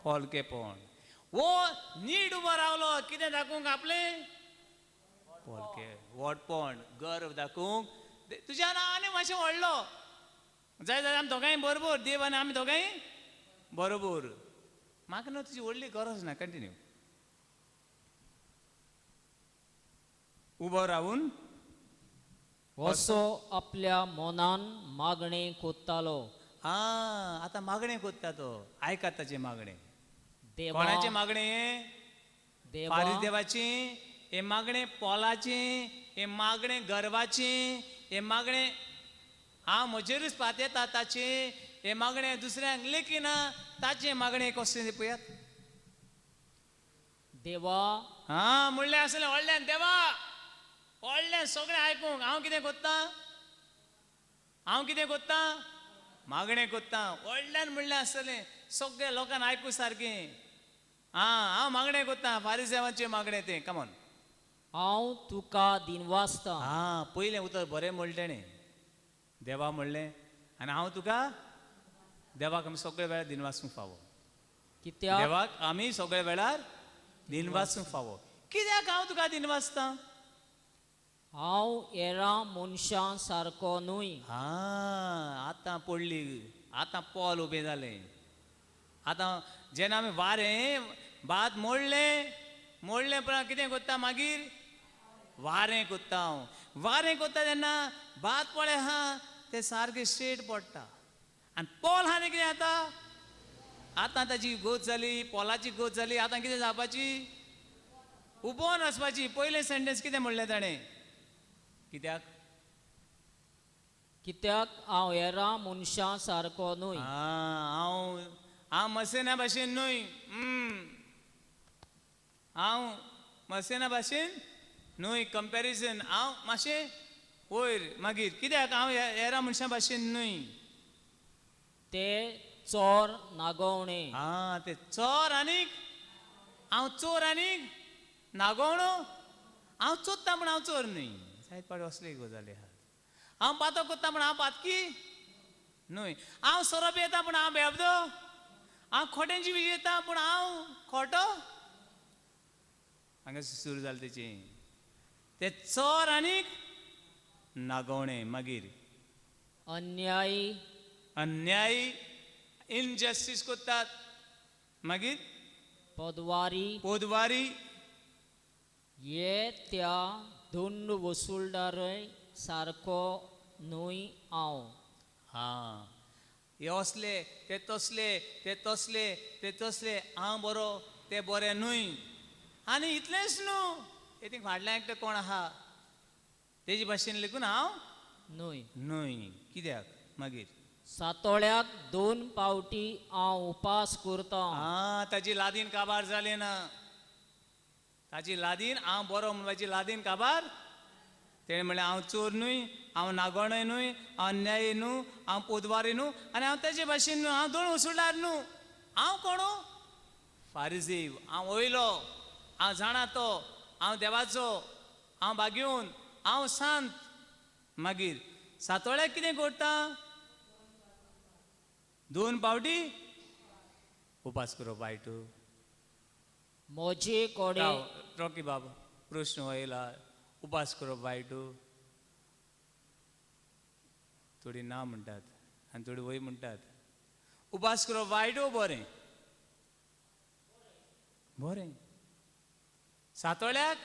पोलकेपण वो नीट उबो रावलो कितें दाखोवंक आपलें पोलके व्हडपण गर्व दाखोवंक तुज्या आनी मातशें व्हडलो जाय जाल्यार आमी दोगांय बरोबर देव आनी आमी दोगांय बरोबर म्हाका न्हू तुजी व्हडली गरज ना कंटिन्यू उबो रावून असो आपल्या मनान मागणें कोत्तालो आतां मागणें कोत्ता तो आयकात ताचें मागणें देवा कोणाचें मागणें देवा फारीस देवाचें हे मागणें पोलाचें हे मागणें गर्वाचें हे मागणें हांव म्हजेरूच पातयता ताचें हे मागणें दुसऱ्यांक लेखिना ताचें मागणें कशें तें पळयात देवा म्हणलें आसलें व्हडल्यान देवा व्हडलें सगळें आयकूंक हांव कितें कोत्ता मागणें कोत्ता व्हडल्यान म्हणलें आसतलें सगळ्या लोकांक आयकूं सारकें हांव मागणें कोत्ता फारिसेवांचे मागणें तें कमॉन हांव तुका दिनवासता पयलें उतर बरें म्हणलें तेणें देवा म्हणलें आनी हांव तुका देवाक आमी सगळे वेळार दिन वाचूंक फावो कित्याक देवाक आमी सगळे वेळार दिन वाचूंक फावो कित्याक हांव तुका दिन वाचता हांव हेरां मनशां सारको न्हय आतां पडली आतां पोल उबें जालें आतां जेन्ना आमी वारें भात मोडलें पण कितें कोत्ता मागीर वारें कोत्ता हांव वारें कोत्ता तेन्ना भात पळय आहा तें सारकें स्ट्रेट पडटा आनी पोल आहा तें कितें जाता आतां ताची गोत जाली पोलाची गोत जाली आतां कितें जावपाची उबोन वचपाची पयलें सेंटेन्स कितें म्हणलें ताणें कित्याक कित्याक हांव हेरां मनशां सारको न्हय हांव मसेना भाशेन न्हय हांव मसेना भाशेन न्हय कंपॅरिजन हांव मातशें वयर मागीर कित्याक हांव हेरां मनशां भाशेन न्हय ते चोर नागोवणे ते चोर आनीक हांव चोर आनीक नागोवणो हांव चोरता पूण हांव चोर न्हय जायत पाटी असले गजाली आहात हांव पातो कोत्ता पूण हांव पातकी न्हय हांव सोरोप येता पूण हांव बेबदो हांव खोटेंची येता पूण हांव खोटो हांगा सुरू जालें तेचें ते चोर आनीक नागोवणे मागीर अन्यायी अन्यायी इनजस्टीस कोत्तात मागीर पोदवारी हे त्या दंड वसूलदारय सारको न्हय हांव हे असले ते तसले हांव बरो ते बरें न्हय आनी इतलेंच न्हू हे थिंग फाटल्यान एकटें कोण आहा तेजे भाशेन लेकून हांव न्हय कित्याक मागीर सातोळ्याक 2 पावटी हांव उपास करता ताची लादीन काबार जाली ना ताची लादीन हांव बरो म्हणपाची लादीन काबार तेणें म्हणलें हांव चोर न्हय हांव नागोणय न्हय हांव अन्यायी न्हू हांव पोदवारी न्हू आनी हांव तेजे भाशेन न्हू हांव दोन वसूलदार न्हू हांव कोणू फारिजीव हांव वयलो हांव जाणा तो हांव देवाचो हांव बागेवन हांव सांत मागीर सातोळ्याक कितें करता 2 पावटी उपास करप वायट म्हजे कोडे रॉकी बाबा प्रश्न वयला उपास करप वायट थोडी ना म्हणटात आनी थोडी वय म्हणटात उपास करप वायट बरें बरें सातोळ्याक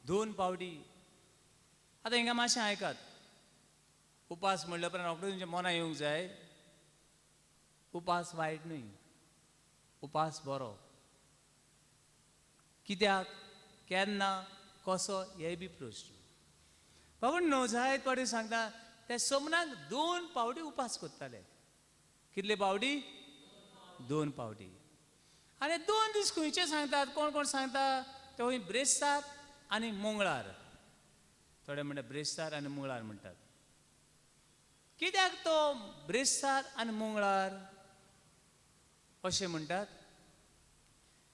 2 पावटी आतां हिंगा मातशें आयकात उपास म्हणल्या उपरांत रोखडें तुमच्या मना येवंक जाय उपास वायट न्हय उपास बरो कित्याक केन्ना कसो हे बी प्रश्न बाबा न्हू जायत पावटी सांगता ते सोमनाक 2 पावटी उपास करताले कितले पावटी 2 पावटी आनी 2 दीस खंयचे सांगतात कोण कोण सांगता ते खंय ब्रेस्तार आनी मंगळार थोडे म्हणटा ब्रेस्तार आनी मंगळार म्हणटात कित्याक तो ब्रेस्तार आनी मंगळार अशें म्हणटात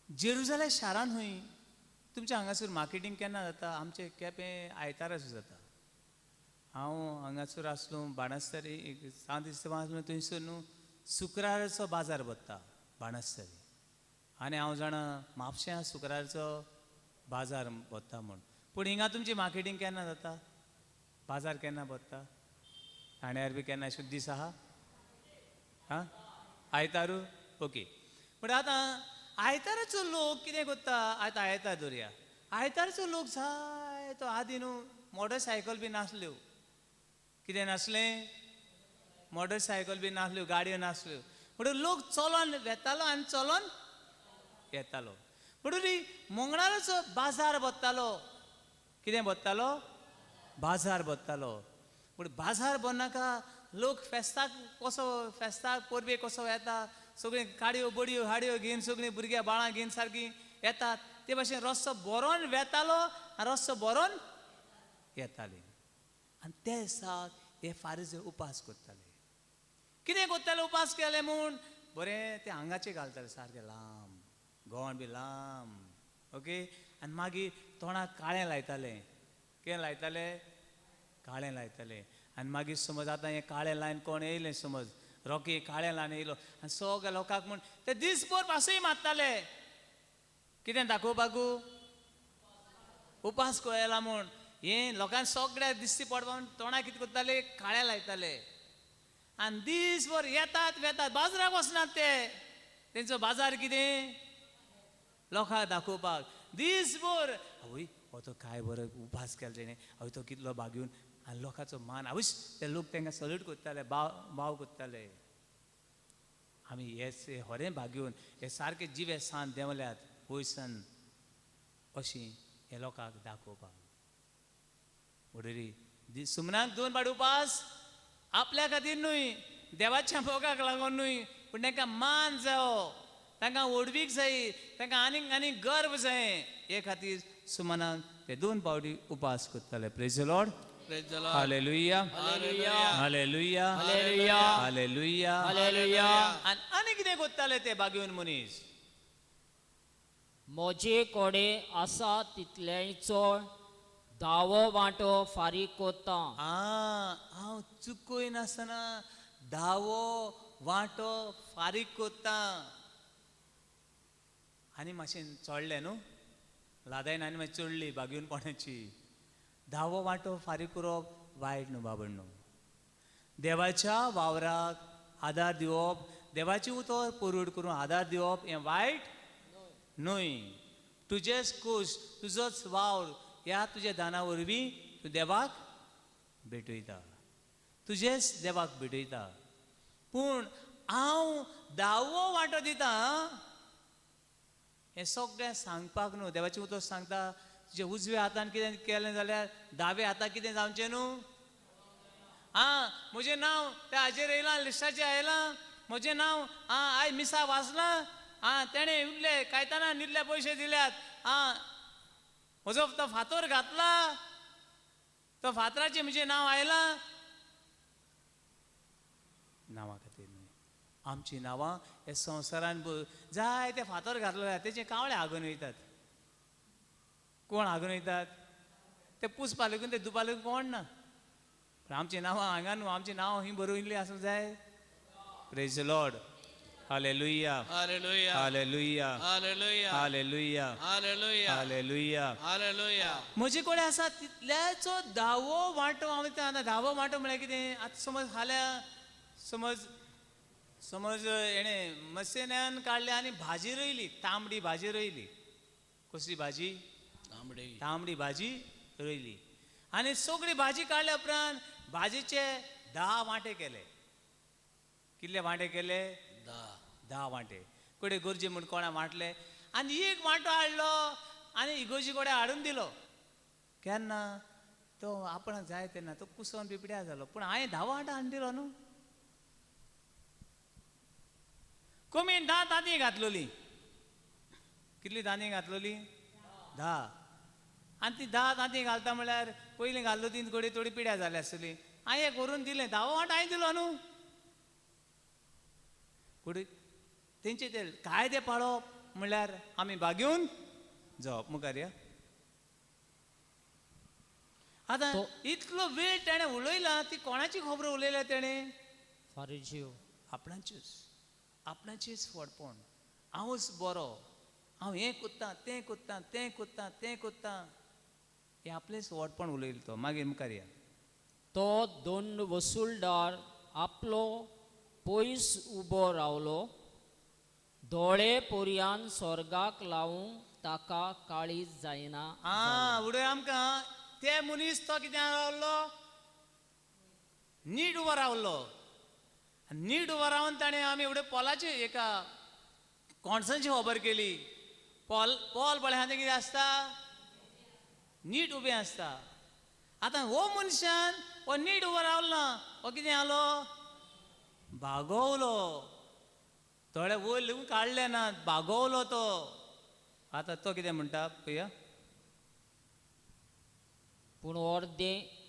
जेरुजालेम शारान खंय तुमच्या हांगासर मार्केटींग केन्ना जाता आमचे केपें आयताराच जाता हांव हांगासर आसलो बाणस्तारी 7 दीस आसलो थंयसर न्हू शुक्राराचो बाजार भरता बाणस्तारी आनी हांव जाणा म्हापश्यां शुक्राराचो बाजार भरता म्हूण पूण हिंगा तुमची मार्केटींग केन्ना जाता बाजार केन्ना भरता ठाण्यार बी केन्ना अशे दीस आहा आयतारू ओके पूण आतां आयताराचो लोक कितें करता आतां आयतार धरया आयताराचो लोक जाय तो आदीं न्हू मोटरसायकल बी नासल्यो कितें नासलें मोटरसायकल बी नासल्यो गाडयो नासल्यो म्हणून लोक चलोन वेतालो आनी चलोन येतालो म्हणून मंगळाराचो बाजार भरतालो कितें भरतालो बाजार भरतालो पूण बाजार भरनाका लोक फेस्ताक परबे कसो येता सगळीं काडयो बडयो हाडयो घेवन सगळीं भुरग्यां बाळां घेवन सारकीं येतात ते भाशेन रस्तो बरोवन वेतालो आनी रस्तो बरोवन येताले आनी ते दिसाक हे फारीज उपास करताले कितें करताले उपास केले म्हूण बरें ते आंगाचे घालताले सारके लांब गोंड बी लांब, ओके. आनी मागीर तोंडाक काळें लायताले. कितें लायताले? काळें लायताले. आनी मागीर समज आतां हें काळें लायन कोण येयलें समज, रॉकी काळें लायन येयलो आनी सगळ्या लोकांक म्हण ते दिसभर पासूय मारताले. कितें दाखोवपाकू? उपास कोयला म्हूण. हें लोकांक सगळ्याक दिसती पडपा म्हूण तोंडाक कितें करताले? काळें लायताले. आनी दिसभर येतात वेतात, बाजाराक वचनात ते. तेंचो बाजार कितें? लोकांक दाखोवपाक. दिसभर आवय हो तो काय बरो उपास केलो तेणें, आवय तो कितलो बागून, आनी लोकांचो मान आवयस ते लोक तांकां सल्यूट करताले, बाव करताले. आमी हे होरें बागून हे सारके जिवे सान देंवल्यात वयसान अशीं हे लोकांक दाखोवपाक. म्हणटरी सुमनाक 2 पाट उपास आपल्या खातीर न्हय, देवाच्या मोगाक लागून न्हय, पूण तांकां मान जायो, तांकां ओडवीक जायी, तांकां आनीक आनीक गर्व जाय, हे खातीर सुमनाक ते 2 पावटी उपास करताले. Praise the Lord. Praise the Lord. Hallelujah, Hallelujah. Hallelujah, hallelujah. Hallelujah. Hallelujah. आनी कितें करताले ते बागीवन मनीस? म्हजे कडेन आसा तितल्याचो 10वो वांटो फारीक कोत्ता. हांव चुकोय नासतना 10वो वांटो फारीक कोत्ता. आनी मातशें चोडलें न्हू, लादायन आनी मातशी चडली बागीवन कोणाची. 10वो वांटो फारीक करप वायट न्हू बाबण्णो. देवाच्या वावराक आदार दिवप, देवाची उतर पोरूड करून आदार दिवप हें वायट न्हय. तुजेच खूश, तुजोच वावर ह्या तुज्या दाना वरवीं तूं देवाक भेटयता, तुजेच देवाक भेटयता. पूण हांव 10वो वांटो दिता हें सगळें सांगपाक न्हू. देवाची उतर सांगता तुज्या उजव्या हातान कितें केलें जाल्यार दावे हाताक कितें जावचें न्हू. म्हजें नांव त्या हाजेर येयलां, लिस्टाचेर आयलां, म्हजें नांव आयज मिसा वाचलां, तेणें उरले कायताना न्हिदले पयशे दिल्यात, म्हजो तो फातर घातला, तो फातराचेर म्हजें नांव आयलां. नांवा खातीर न्हय, आमची नांवां हे संवसारान जाय ते फातर घातले तेचे कावळे हागून वयतात. कोण हागून वयतात? ते पूस पालकून ते दुपालकून कोण ना. पण आमची नांवां हांगा न्हू, आमची नांव ही बरोवल्ली आसूंक जाय. Praise the Lord. Hallelujah, Hallelujah. Hallelujah, Hallelujah. Hallelujah, Hallelujah. Hallelujah. Hallelujah. म्हजे कडेन आसा तितल्याचो 10वो वांटो हांव दिता. आतां 10वो वांटो म्हळ्यार कितें? आतां समज हाल्या समज हेणें मसेन्यान काडलें आनी भाजी रोयली, तांबडी भाजी रोयली. कसली भाजी? तांबडी. तांबडी भाजी रोयली. आनी सगळी भाजी काडल्या उपरांत भाजीचे 10 वांटे केले. कितले वांटे केले? 10 वांटे. कोडे गरजे म्हूण कोणा वांटले आनी एक वांटो हाडलो आनी इगोजी कोडे हाडून दिलो. केन्ना? तो आपणाक जाय तेन्ना तो कुसोन पिपड्या जालो. पूण हांवें 10 वांटो हाडून दिलो न्हू. कमीन 10 तांतीं घातलोली. कितली तांतीं घातलोली? 10. आनी ती 10 तांतीं घालता म्हळ्यार पयलीं घाल्लो ती थोडी थोडी पिड्या जाली आसतली. हांवें एक व्हरून दिलें, 10वो वांटो हांवें दिलो न्हू. कुडी तेंचे ते कायदे पाळप म्हळ्यार आमी बागेवन जावप. मुखार या. आतां इतलो वेळ तेणें उलयला, ती कोणाची खबर उलयल्या तेणें? फारिजीव. आपणाचीच फडपण. हांवूच बरो, हांव हें कोत्तां, तें कोत्तां, तें कोत्तां, तें कोत्तां. हें आपलेंच फडपण उलयलो तो. मागीर मुखार या. तो दंड वसूलदार आपलो पयस उबो रावलो, दोळे पोरयान स्वर्गाक लावूंक ताका काळीज जायना. उडय आमकां ते मनीस तो कितें रावलो? नीट उबो रावलो. नीट उबो रावन ताणें आमी उडय पोलाची एका कोणसांची खबर केली. पोल पळय हाती कितें आसता? नीट उबें आसता. आतां हो मनशान हो नीट उबो रावलो ना, हो कितें जालो? भागोवलो. थोडे वयर लेगून काडले नात, भागोवलो तो. आतां तो कितें म्हणटा पळया. पूण अर्दें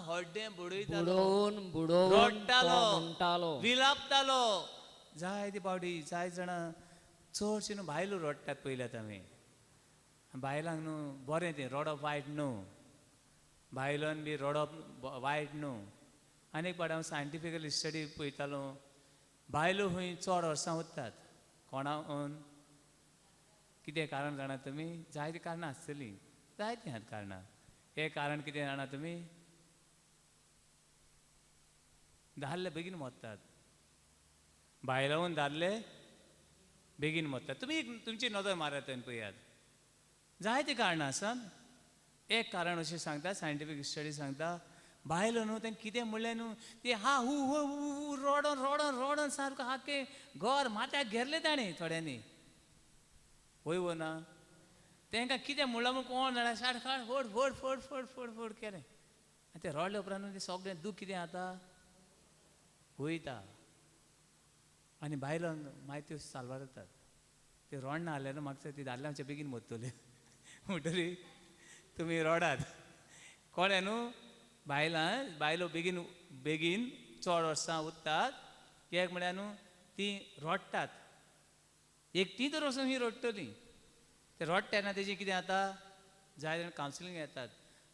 हड्डें बुडयतालो, बुडोवन बुडोवन तो रडटालो, म्हणटालो, विलापतालो. जाय ती पावटी जाय जाणां चडशे न्हू बायलो रडटात पयल्यात आमी बायलांक न्हू बरें तें रडप वायट न्हू बायलांन बी रडप वायट न्हू आनीक पाट हांव सायंटिफिकली स्टडी पळयतालो बायलो खंय चड वर्सां उत्तात कोणाक कितें कारण जाणा तुमी जायतीं कारणां आसतलीं जायतीं आहात कारणां हें कारण कितें जाणा तुमी दादले बेगीन मोडटात बायलांहून दादले बेगीन मोडटात तुमी तुमची नदर मारात आनी पळयात जायतीं कारणां आसात एक कारण अशें सांगता सायंटिफीक स्टडी सांगता बायलो न्हू तें कितें म्हणलें न्हू ती हा हू हू हू रडोन रडोन रडोन सारको आख्खें घर माथ्याक घेरलें ताणें थोड्यांनी वय वो ना तांकां कितें म्हणलां म्हूण कोण जाणा शाट खाट फोड फोड फोड फोड फोड फोड केलें आनी तें रडले उपरांत तें सगळें दूख कितें जाता वयता आनी बायलांक मागीर त्यो साल्वार जातात ते रडना जाल्यार म्हाका ती दादल्यांचे बेगीन मोडटले म्हणटरी तुमी रडात कळ्ळें न्हू बायलो बेगीन बेगीन चड वर्सां उत्तात कित्याक म्हळ्यार न्हू ती रडटात एकटी तर वचून ही रडटलीं ते रडटा तेन्ना तेजें कितें जाता जाय जाल्यार कावन्सिलींग येतात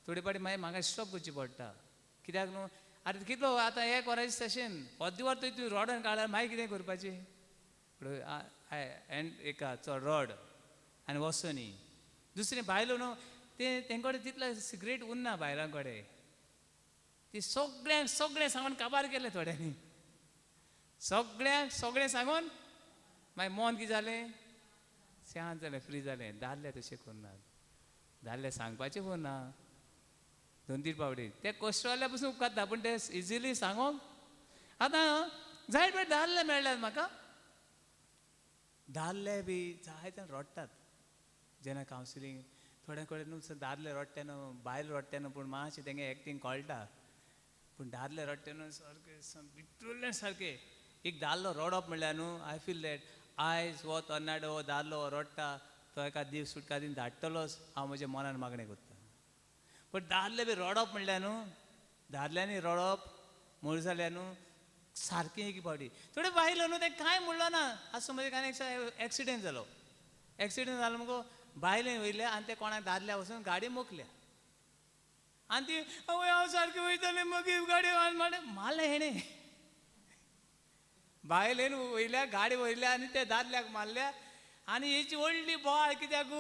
थोडे फावटी मागीर म्हाका स्टॉप करची पडटा कित्याक न्हू आतां कितलो आतां एक वरांचें सेशन अर्द वर तूं रडोन काडल्यार मागीर कितें करपाचें एका चड रड आनी वचो न्ही दुसरें बायलो न्हू तेंकडे तितलें सिक्रेट उरना बायलां कडेन ती सगळें सांगून काबार केलें थोड्यांनी सगळें सांगून मागीर मन कितें जालें शांत जालें फ्री जालें दादले तशें करनात दादले सांगपाचें खबर दोन तीन पावटी ते कोश्टवाल्या पसून उपकारता पूण ते इजिली सांगोंक आतां जायत फावटी दादले मेळ्ळ्यात म्हाका दादले बी जायते रडटात जेन्ना कावन्सिलींग थोड्या कडेन न्हू दादले रडटे न्हू बायल रडटे न्हू पूण मातशें तेंगे एक्टींग कळटा पूण दादले रडटे न्हू सारकें भितरल्यान सारकें एक दादलो रडप म्हणल्यार न्हू आय फील दॅट आयज वो तरणाटो हो दादलो रडटा तो एका दीस सुटका दिन धाडटलोच हांव म्हज्या मनान मागणें करता पण दादले बी रडप म्हणल्यार न्हू दादल्यांनी रडप म्हूण जाल्यार न्हू सारकें एक फावटी थोडे बायलो न्हू तें कांय म्हणलो ना आसूं म्हणजे कांय एक्सिडेंट जालो मुगो बायलें वयले आनी ते कोणाक दादल्या वचून गाडी मोखल्या आनी ती आवय हांव सारकें वयतालें मागीर गाडी मारलें हेणें बायलेन वयल्या गाडी वयल्या आनी त्या दादल्याक मारल्या आनी हेची व्हडली बोवाळ कित्याक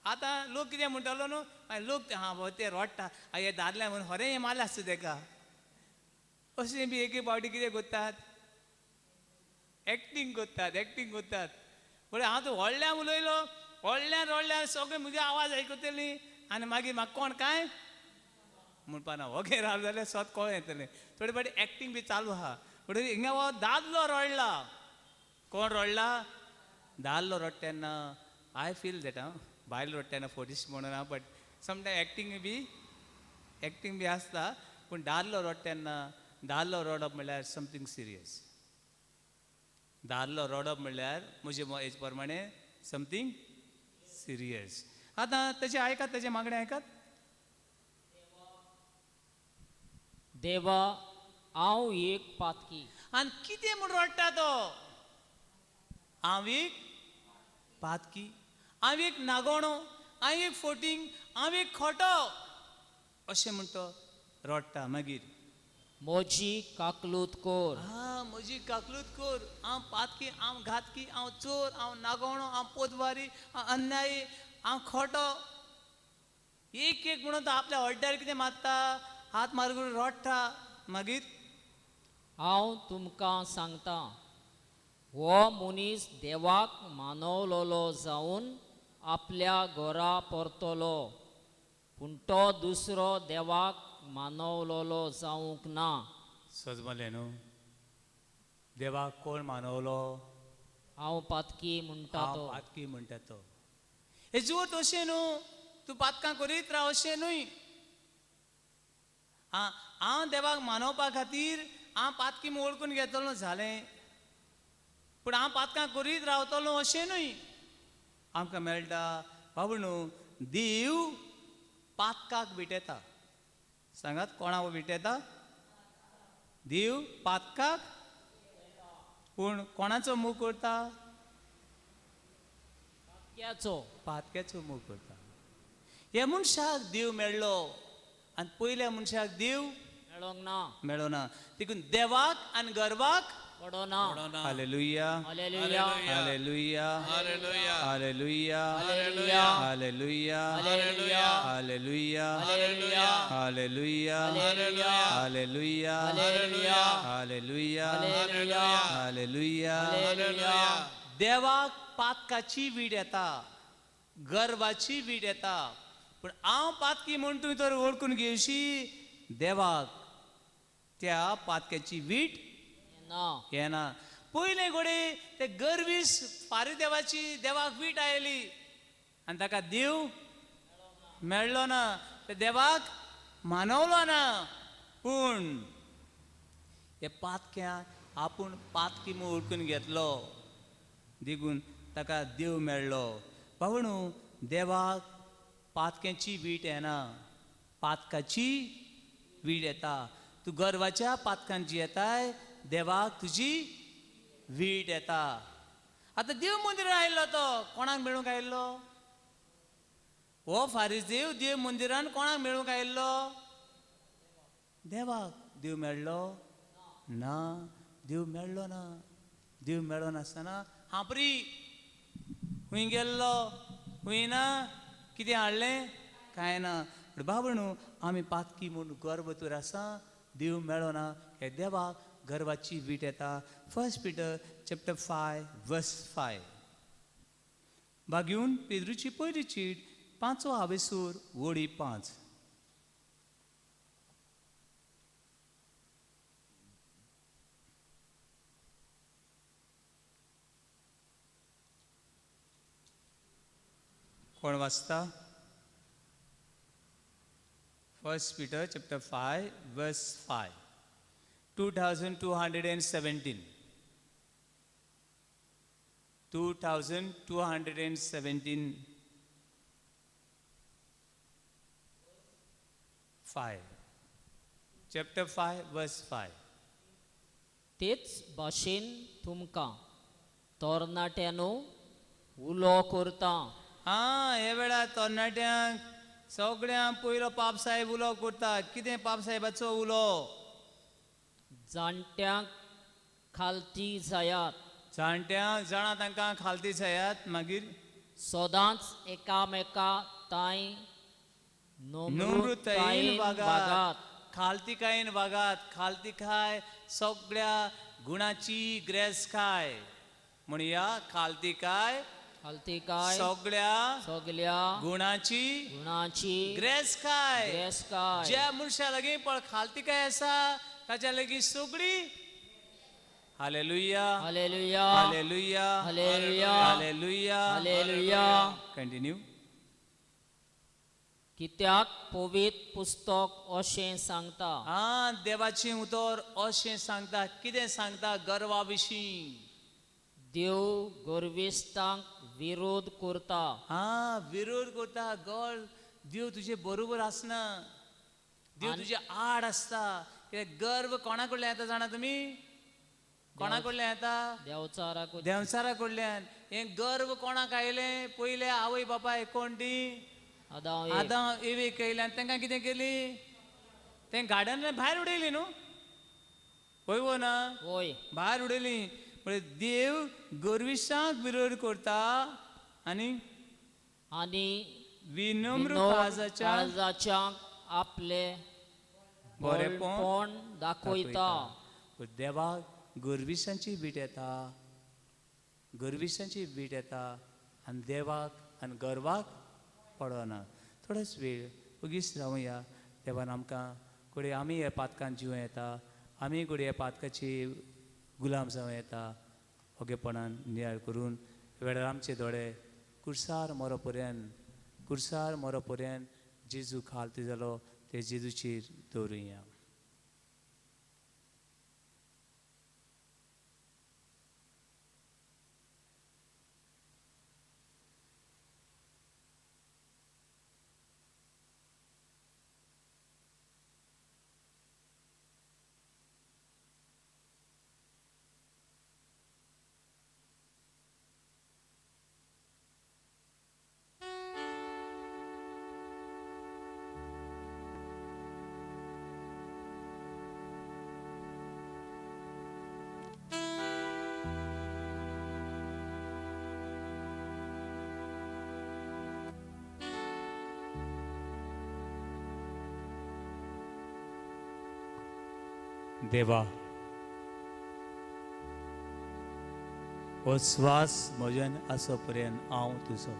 आतां लोक कितें म्हणटालो न्हू लोक हां बाबा ते रडटा हे दादल्या म्हणून खरें हें मारलें आसता ताका अशें बी एक फावटी कितें करतात एक्टींग करतात पूण हांव तो व्हडल्यान उलयलो व्हडल्यान सगळें म्हजे आवाज आयकतली आनी मागीर म्हाका कोण कांय म्हणपा ना ओके राव जाल्यार स्वत कळ येतलें थोडे फावटी एक्टींग बी चालू आहा पूण हिंगा हो दादलो रडला कोण रडला दादलो रड तेन्ना आय फील दॅट बायल रड तेन्ना फोटीश म्हणून बट समटायम एक्टींग बी आसता पूण दादलो रड तेन्ना दादलो रडप म्हणल्यार समथींग सिरियस दादलो रडप म्हणल्यार म्हजे हेजे प्रमाणे समथींग सिरियस आतां तेजें आयकात तेजें मागणें आयकात देवा हांव एक पातकी आनी कितें म्हूण रडटा तो हांव एक पातकी हांव एक नागोणो हांव एक फोटींग हांव एक खोटो अशें म्हूण तो रडटा मागीर म्हजी काकलूत कोर म्हजी काकलूत कोर हांव पातकी हांव घातकी हांव चोर हांव नागोणो हांव पोतवारी हांव अन्यायी हांव खोटो एक म्हणून तो आपल्या हड्ड्यार कितें मारता हात मारून रडटा मागीर हांव तुमकां सांगता हो मनीस देवाक मानवलोलो जावन आपल्या घरा परतलो पूण तो दुसरो देवाक मानवलोलो जावंक ना सजमलें न्हू देवाक कोण मानवलो हांव पातकी म्हणटा तो पातकी म्हणटा तो हेजो अर्थ अशें न्हू तूं पातकां करीत राव अशें न्हय हांव देवाक मानवपा खातीर हांव पातकी वळखून घेतलो जालें पूण हांव पातकां करीत रावतलो अशें न्हय आमकां मेळटा बाबू न्हू देव पातकाक विटयता सांगात कोणाक विटयता देव पातकाक पूण कोणाचो मोग करता पातक्याचो पातक्याचो मोग करता. ह्या मनशाक देव मेळ्ळो आनी पयल्या मनशाक देव मेळोंक ना मेळोना. देखून देवाक आनी गर्वाक पडोना hallelujah hallelujah hallelujah Hallelujah. Hallelujah hallelujah hallelujah hallelujah hallelujah hallelujah hallelujah hallelujah hallelujah hallelujah hallelujah hallelujah hallelujah hallelujah देवाक पातकाची वीट येता, गर्वाची वीट येता. पूण हांव पातकी म्हूण तुवें तर ओळखून घेवशी देवाक त्या पातक्याची वीट ना येना. पयले घोडे ते गर्वीस फारी देवाची देवाक वीट आयली आनी ताका देव मेळ्ळो ना, ते देवाक मानवलो ना. पूण हे पातक्याक आपूण पातकी म्हूण ओळखून घेतलो देखून ताका देव मेळ्ळो. भावणू, देवाक पातक्याची वीट येना, पातकाची वीट येता. तूं गर्वाच्या पातकांची येताय, देवाक तुजी वीट येता. आतां देव मंदिरान आयिल्लो तो कोणाक मेळूंक आयिल्लो? हो फारीजेव देव मंदिरान कोणाक मेळूंक आयिल्लो? देवाक. देव मेळ्ळो ना, देव मेळ्ळो ना. देव मेळ्ळो नासतना हांबरी खूंय गेल्लो, खूंय ना, कितें हाडलें? कांय ना. बाबणू, आमी पातकी म्हूण गर्वतूर आसा, देव मेळ्ळो ना. हे देवाक गर्वाची वीट येता. 1 Peter chapter 5 verse 5. बागेवन पेद्रूची पयली चीट 5 हावेसूर वोडी 5. कोण वाचता? 1 Peter chapter 5 verse 5. 2217. 2217 5. Chapter 5 verse 5. तेच भाशेन तुमकां तरणाट्यानो उलो करता हे वेळार तरणाट्यांक सगळ्यांक पयलो पाप साहेब उलो करता. कितें पाप साहेबाचो उलो? जाणट्यांक खालती जायात, जाणट्यांक जाणा तांकां खालती जायात. मागीर सदांच एकामेका ताई नम्रतायेन नम्रतायेन वागात, वागात, खालतीकायेन वागात. खालतीकाय सगळ्या गुणाची ग्रेसकाय म्हणुया. खालतीकाय खालतीकाय सगळ्या गुणाची गुणाची ग्रेसकाय. ग्रेसकाय. ज्या मनशा लागीं पळ खालतीकाय आसा ताच्या लागीं सगळी hallelujah hallelujah hallelujah hallelujah hallelujah hallelujah. Continue. कित्याक पवित्र पुस्तक अशें सांगता, देवाचें उतर अशें सांगता. कितें सांगता? गर्वा विशीं. देव गर्विश्तांक विरोध करता. विरोध करता. देव तुजे बरोबर आसना. देव तुजे आड आसता. गर्व कोणा कडल्यान येता जाणा तुमी? कोणा कडल्यान येता? देंवचारा कडल्यान. हे गर्व कोणाक आयलें? पयले आवय बापाय कोण ती? आदां एवे केल्यान. तांकां कितें केली? तें गार्डनांतल्यान भायर उडयली न्हू. होय वो ना? होय. भायर उडयली. म्हणजे देव गर्विशांक विरोध करता आनी विनम्र काळजाच्या आपले बरेपण दाखयता. देवाक गर्विशांची वीट येता, गर्विशांची वीट येता आनी देवाक आनी गर्वाक पडना. थोडोच वेळ उगीच रावया. देवान आमकां कोडे आमी ह्या पातकांत जिवं येता, आमी कोडे ह्या पातकाची गुलाम जावं येता. ओगेपणान नियाळ करून वेळार आमचे दोळे कुर्सार मरो पर्यंत जेजू खालती जालो ते जेजूचेर दवरुया. देवा हो श्वास म्हज्यान आसो पर्यंत हांव तुजो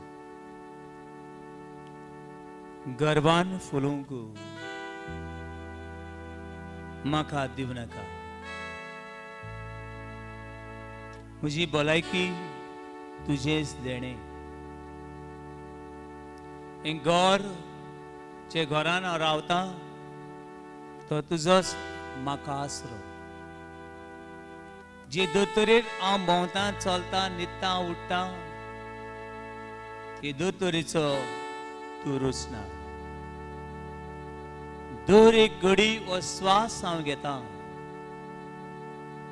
गर्वान फुलूंक म्हाका दिव नाका म्हजी भलायकी तुजेच देणे हें घर जे घरान हांव रावता तो तुजोच म्हाका आसरो जे दोतोरेर हांव भोंवता चलता न्हिदता उठता हे दोतोरेचो तूं रुचना दर एक घडी हो श्वास हांव घेता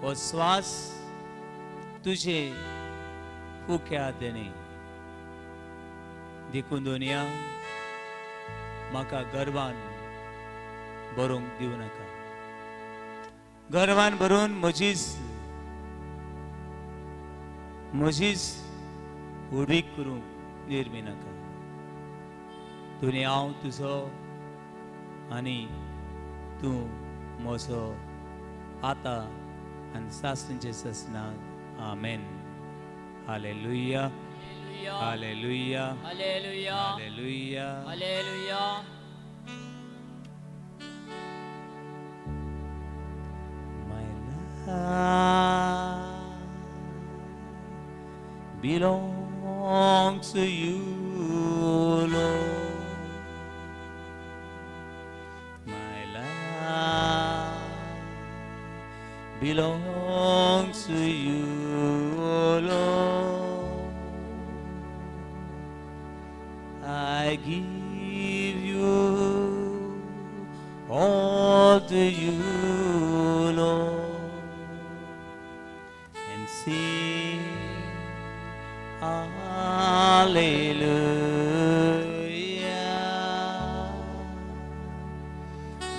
हो श्वास तुजे फुक्या देणे देखून दुनिया म्हाका गर्वान भरूंक दिवं नाका गर्वान भरून म्हजीच उडीक करूंक निर्मी नाका दुनिया हांव तुजो आनी तूं म्हजो आतां आनी सासणेचे ससनांत amen hallelujah hallelujah hallelujah hallelujah hallelujah My life belongs to you, Lord. My life belongs to you, Lord. I give you all to you, Lord, and sing hallelujah.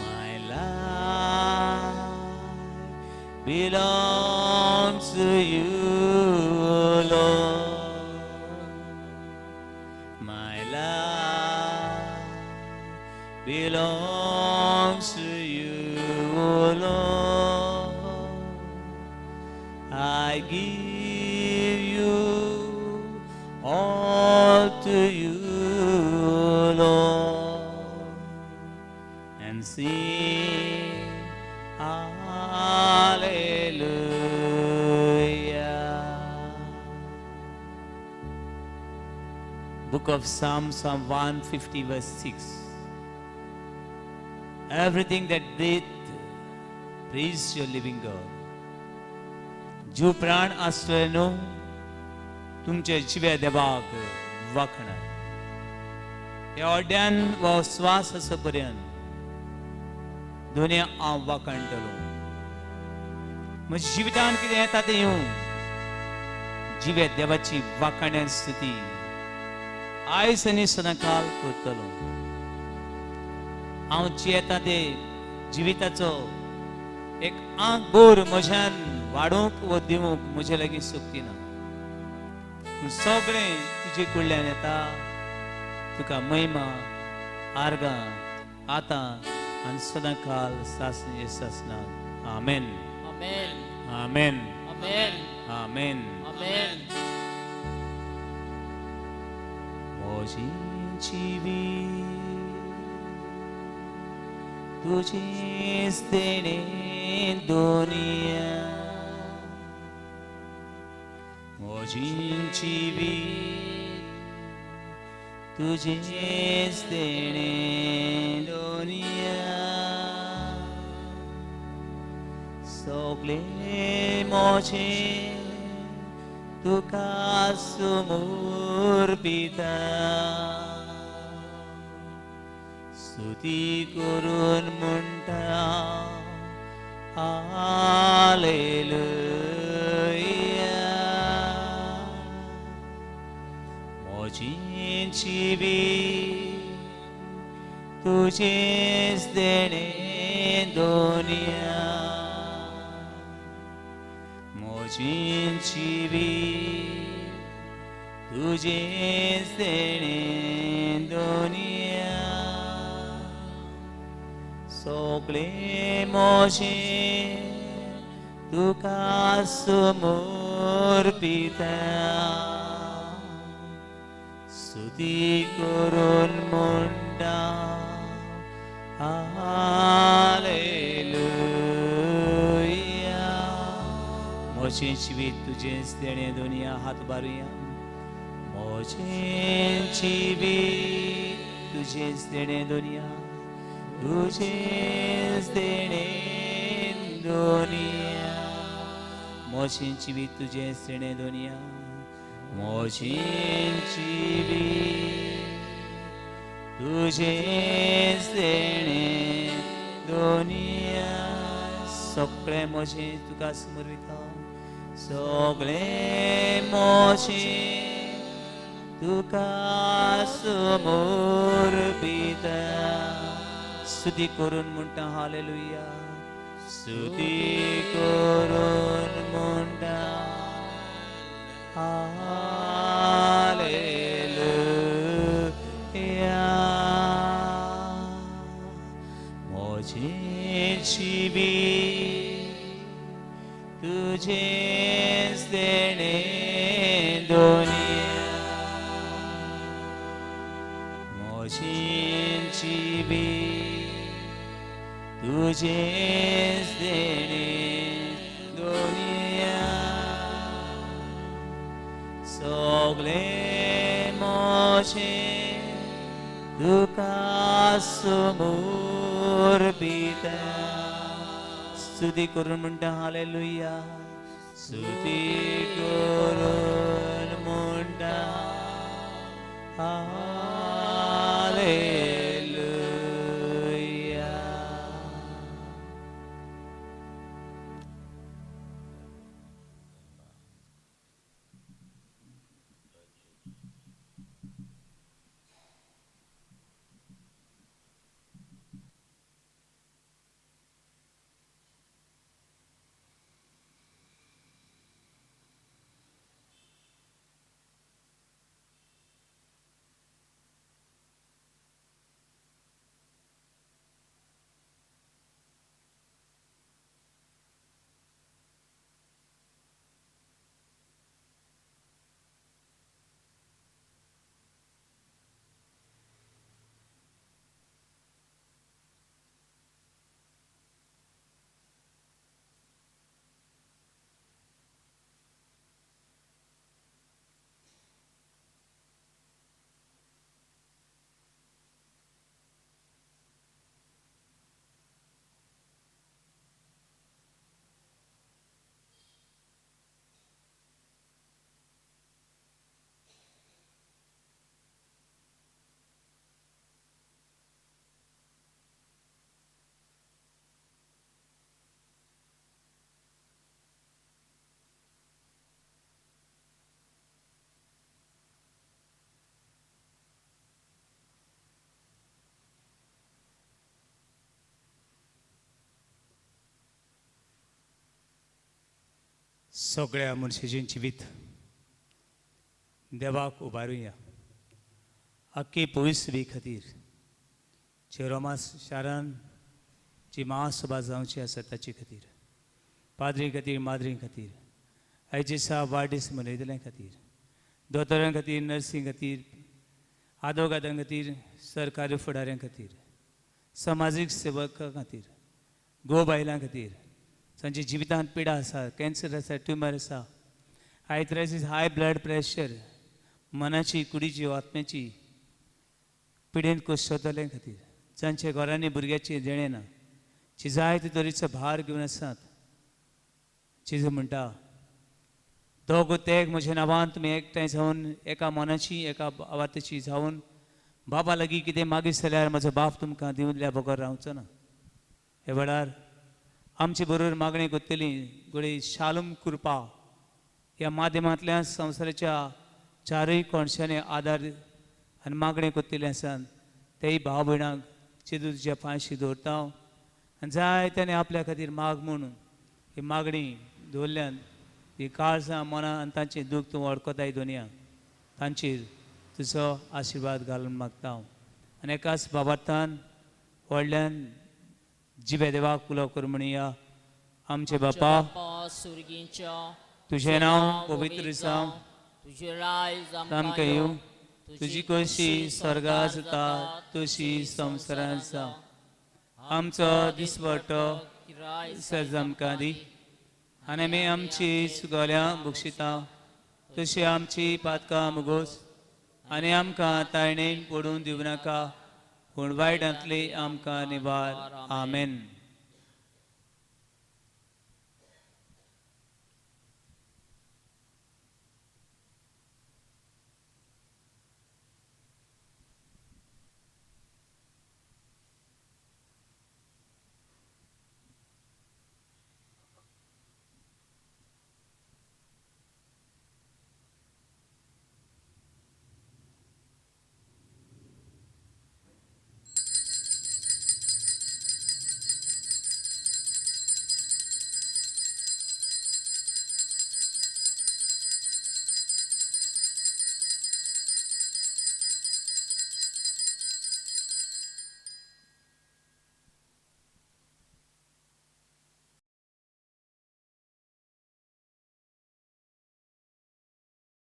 My life belongs to you, Lord. My life belongs to you, Lord. I give you all to you, Lord, and sing hallelujah. Book of Psalms, Psalm 150 verse 6. Everything that breathes, praise your living God. जो प्राण आसतले न्हू तुमचे जिवे देवाक वखणा ह्या ओड्यान वो श्वास आसा पर्यंत दुनिया हांव वखणटलो म्हज्या जिवितान कितें येता तें येवं जिवे देवाची वखण स्तुती आयज आनी सदांकाल करतलो हांव जे येता तें जिविताचो एक आंक भर म्हज्यान वाडोवंक वो दिवंक म्हजे लागीं सोबती ना सगळें तुजे कडल्यान येता तुका महिमा आर्गां आतां आनी सदांकाल सासणेचे ससनांत आमेन आमेन आमेन आमेन आमेन आमेन म्हजी जिवीत तुजेच देणें दुनिया म्हजी जिवीत तुजेच देणें दुनिया सगळें म्हजें तुका समर्पिता स्तुती करून म्हणटा हालेलुया म्हजी जिवीत तुजेच देणें दुनिया म्हजी जिवीत तुजेच देणें दुनिया सगळें म्हजें तुका समर्पिता स्तुती करून म्हणटा हालेलुया. मोचें जिवीत तुजेंच देणें दोनिया हात बारुया. मोचें जिवीत तुजेंच देणें दोनिया तुजेंच देणें दोनिया. मोचें जिवीत तुजेंच देणें दोनिया मोचें जिवीत तुजेंच देणें दोनिया. सगळें मोचें तुका समर्पिता सगळें मोचें तुका समर्पिता. स्तुती करून म्हणटा हालेलुया. स्तुती करून म्हणटा हालेलुया. मोचें जिवीत तुजेंच देणें दोनिया मोचें जिवीत तुजेंच देणें दोनिया. सगळें मोचें तुका समर्पिता. स्तुती करून म्हणटा हालेलुया. स्तुती करून म्हणटा हालेलुया. सगळ्या मनशाचें जिवीत देवाक उबारुया. आख्खी पवित्र खातीर जे रोमा शारान जी महासभा जावची आसा ताचे खातीर पाद्री खातीर माद्री खातीर आयज दिसा वाडदीस मनयतल्या खातीर दोतोरां खातीर नर्सीं खातीर आदवोगादां खातीर सरकारी फुडाऱ्यां खातीर समाजीक सेवकां खातीर गो बायलां खातीर तांच्या जिवितांत पिडा आसा कॅन्सर आसा ट्युमर आसा आयथ्रायसीस हाय ब्लड प्रेशर मनाची कुडीची आत्म्याची पिडेन कुसतल्या खातीर जांच्या घरांनी भुरग्याची देणे ना जी जायते तरेचो भार घेवन आसात जेजू म्हणटा दोग तेग म्हज्या नांवान तुमी एकठांय जावन एका मनाची एका आवाताची जावन बाबा लागीं कितें मागीर जाल्यार म्हजो बाप तुमकां दिवल्या बगर रावचो ना. हे वेळार आमचे बरोबर मागणी करतली गोडे शालम कृपा ह्या माध्यमांतल्यान संवसाराच्या चारय कोणशांनी आदार आनी मागणी करतली आसात तेय भाव भयणांक जेजू तुज्या पांयशी दवरता आनी जाय ताणें आपल्या खातीर माग म्हणून ही मागणी दवरल्यान ही काळजां मनां आनी तांचें दूख तूं वळखताय दोनया तांचेर तुजो आशिर्वाद घालून मागता हांव आनी एकाच बाबार्थान व्हडल्यान जिवे देवाक उलो कर म्हणया आमचे बापा सुरगींच्या तुझे नाव पवित्र जावं, तुझे रायज आमकां येवं, तुजी कशी स्वर्गांत जाता तशी संवसारांत जावं. आमचो दिसवटो सज आमकां दी, आनी आमी आमची सुगोल्यां भुगशिता तशी आमची पातकां मुगोस, आनी आमकां ताळणेन पडून दिवं नाका, पूण वायटांतली आमकां निवार. आमेन.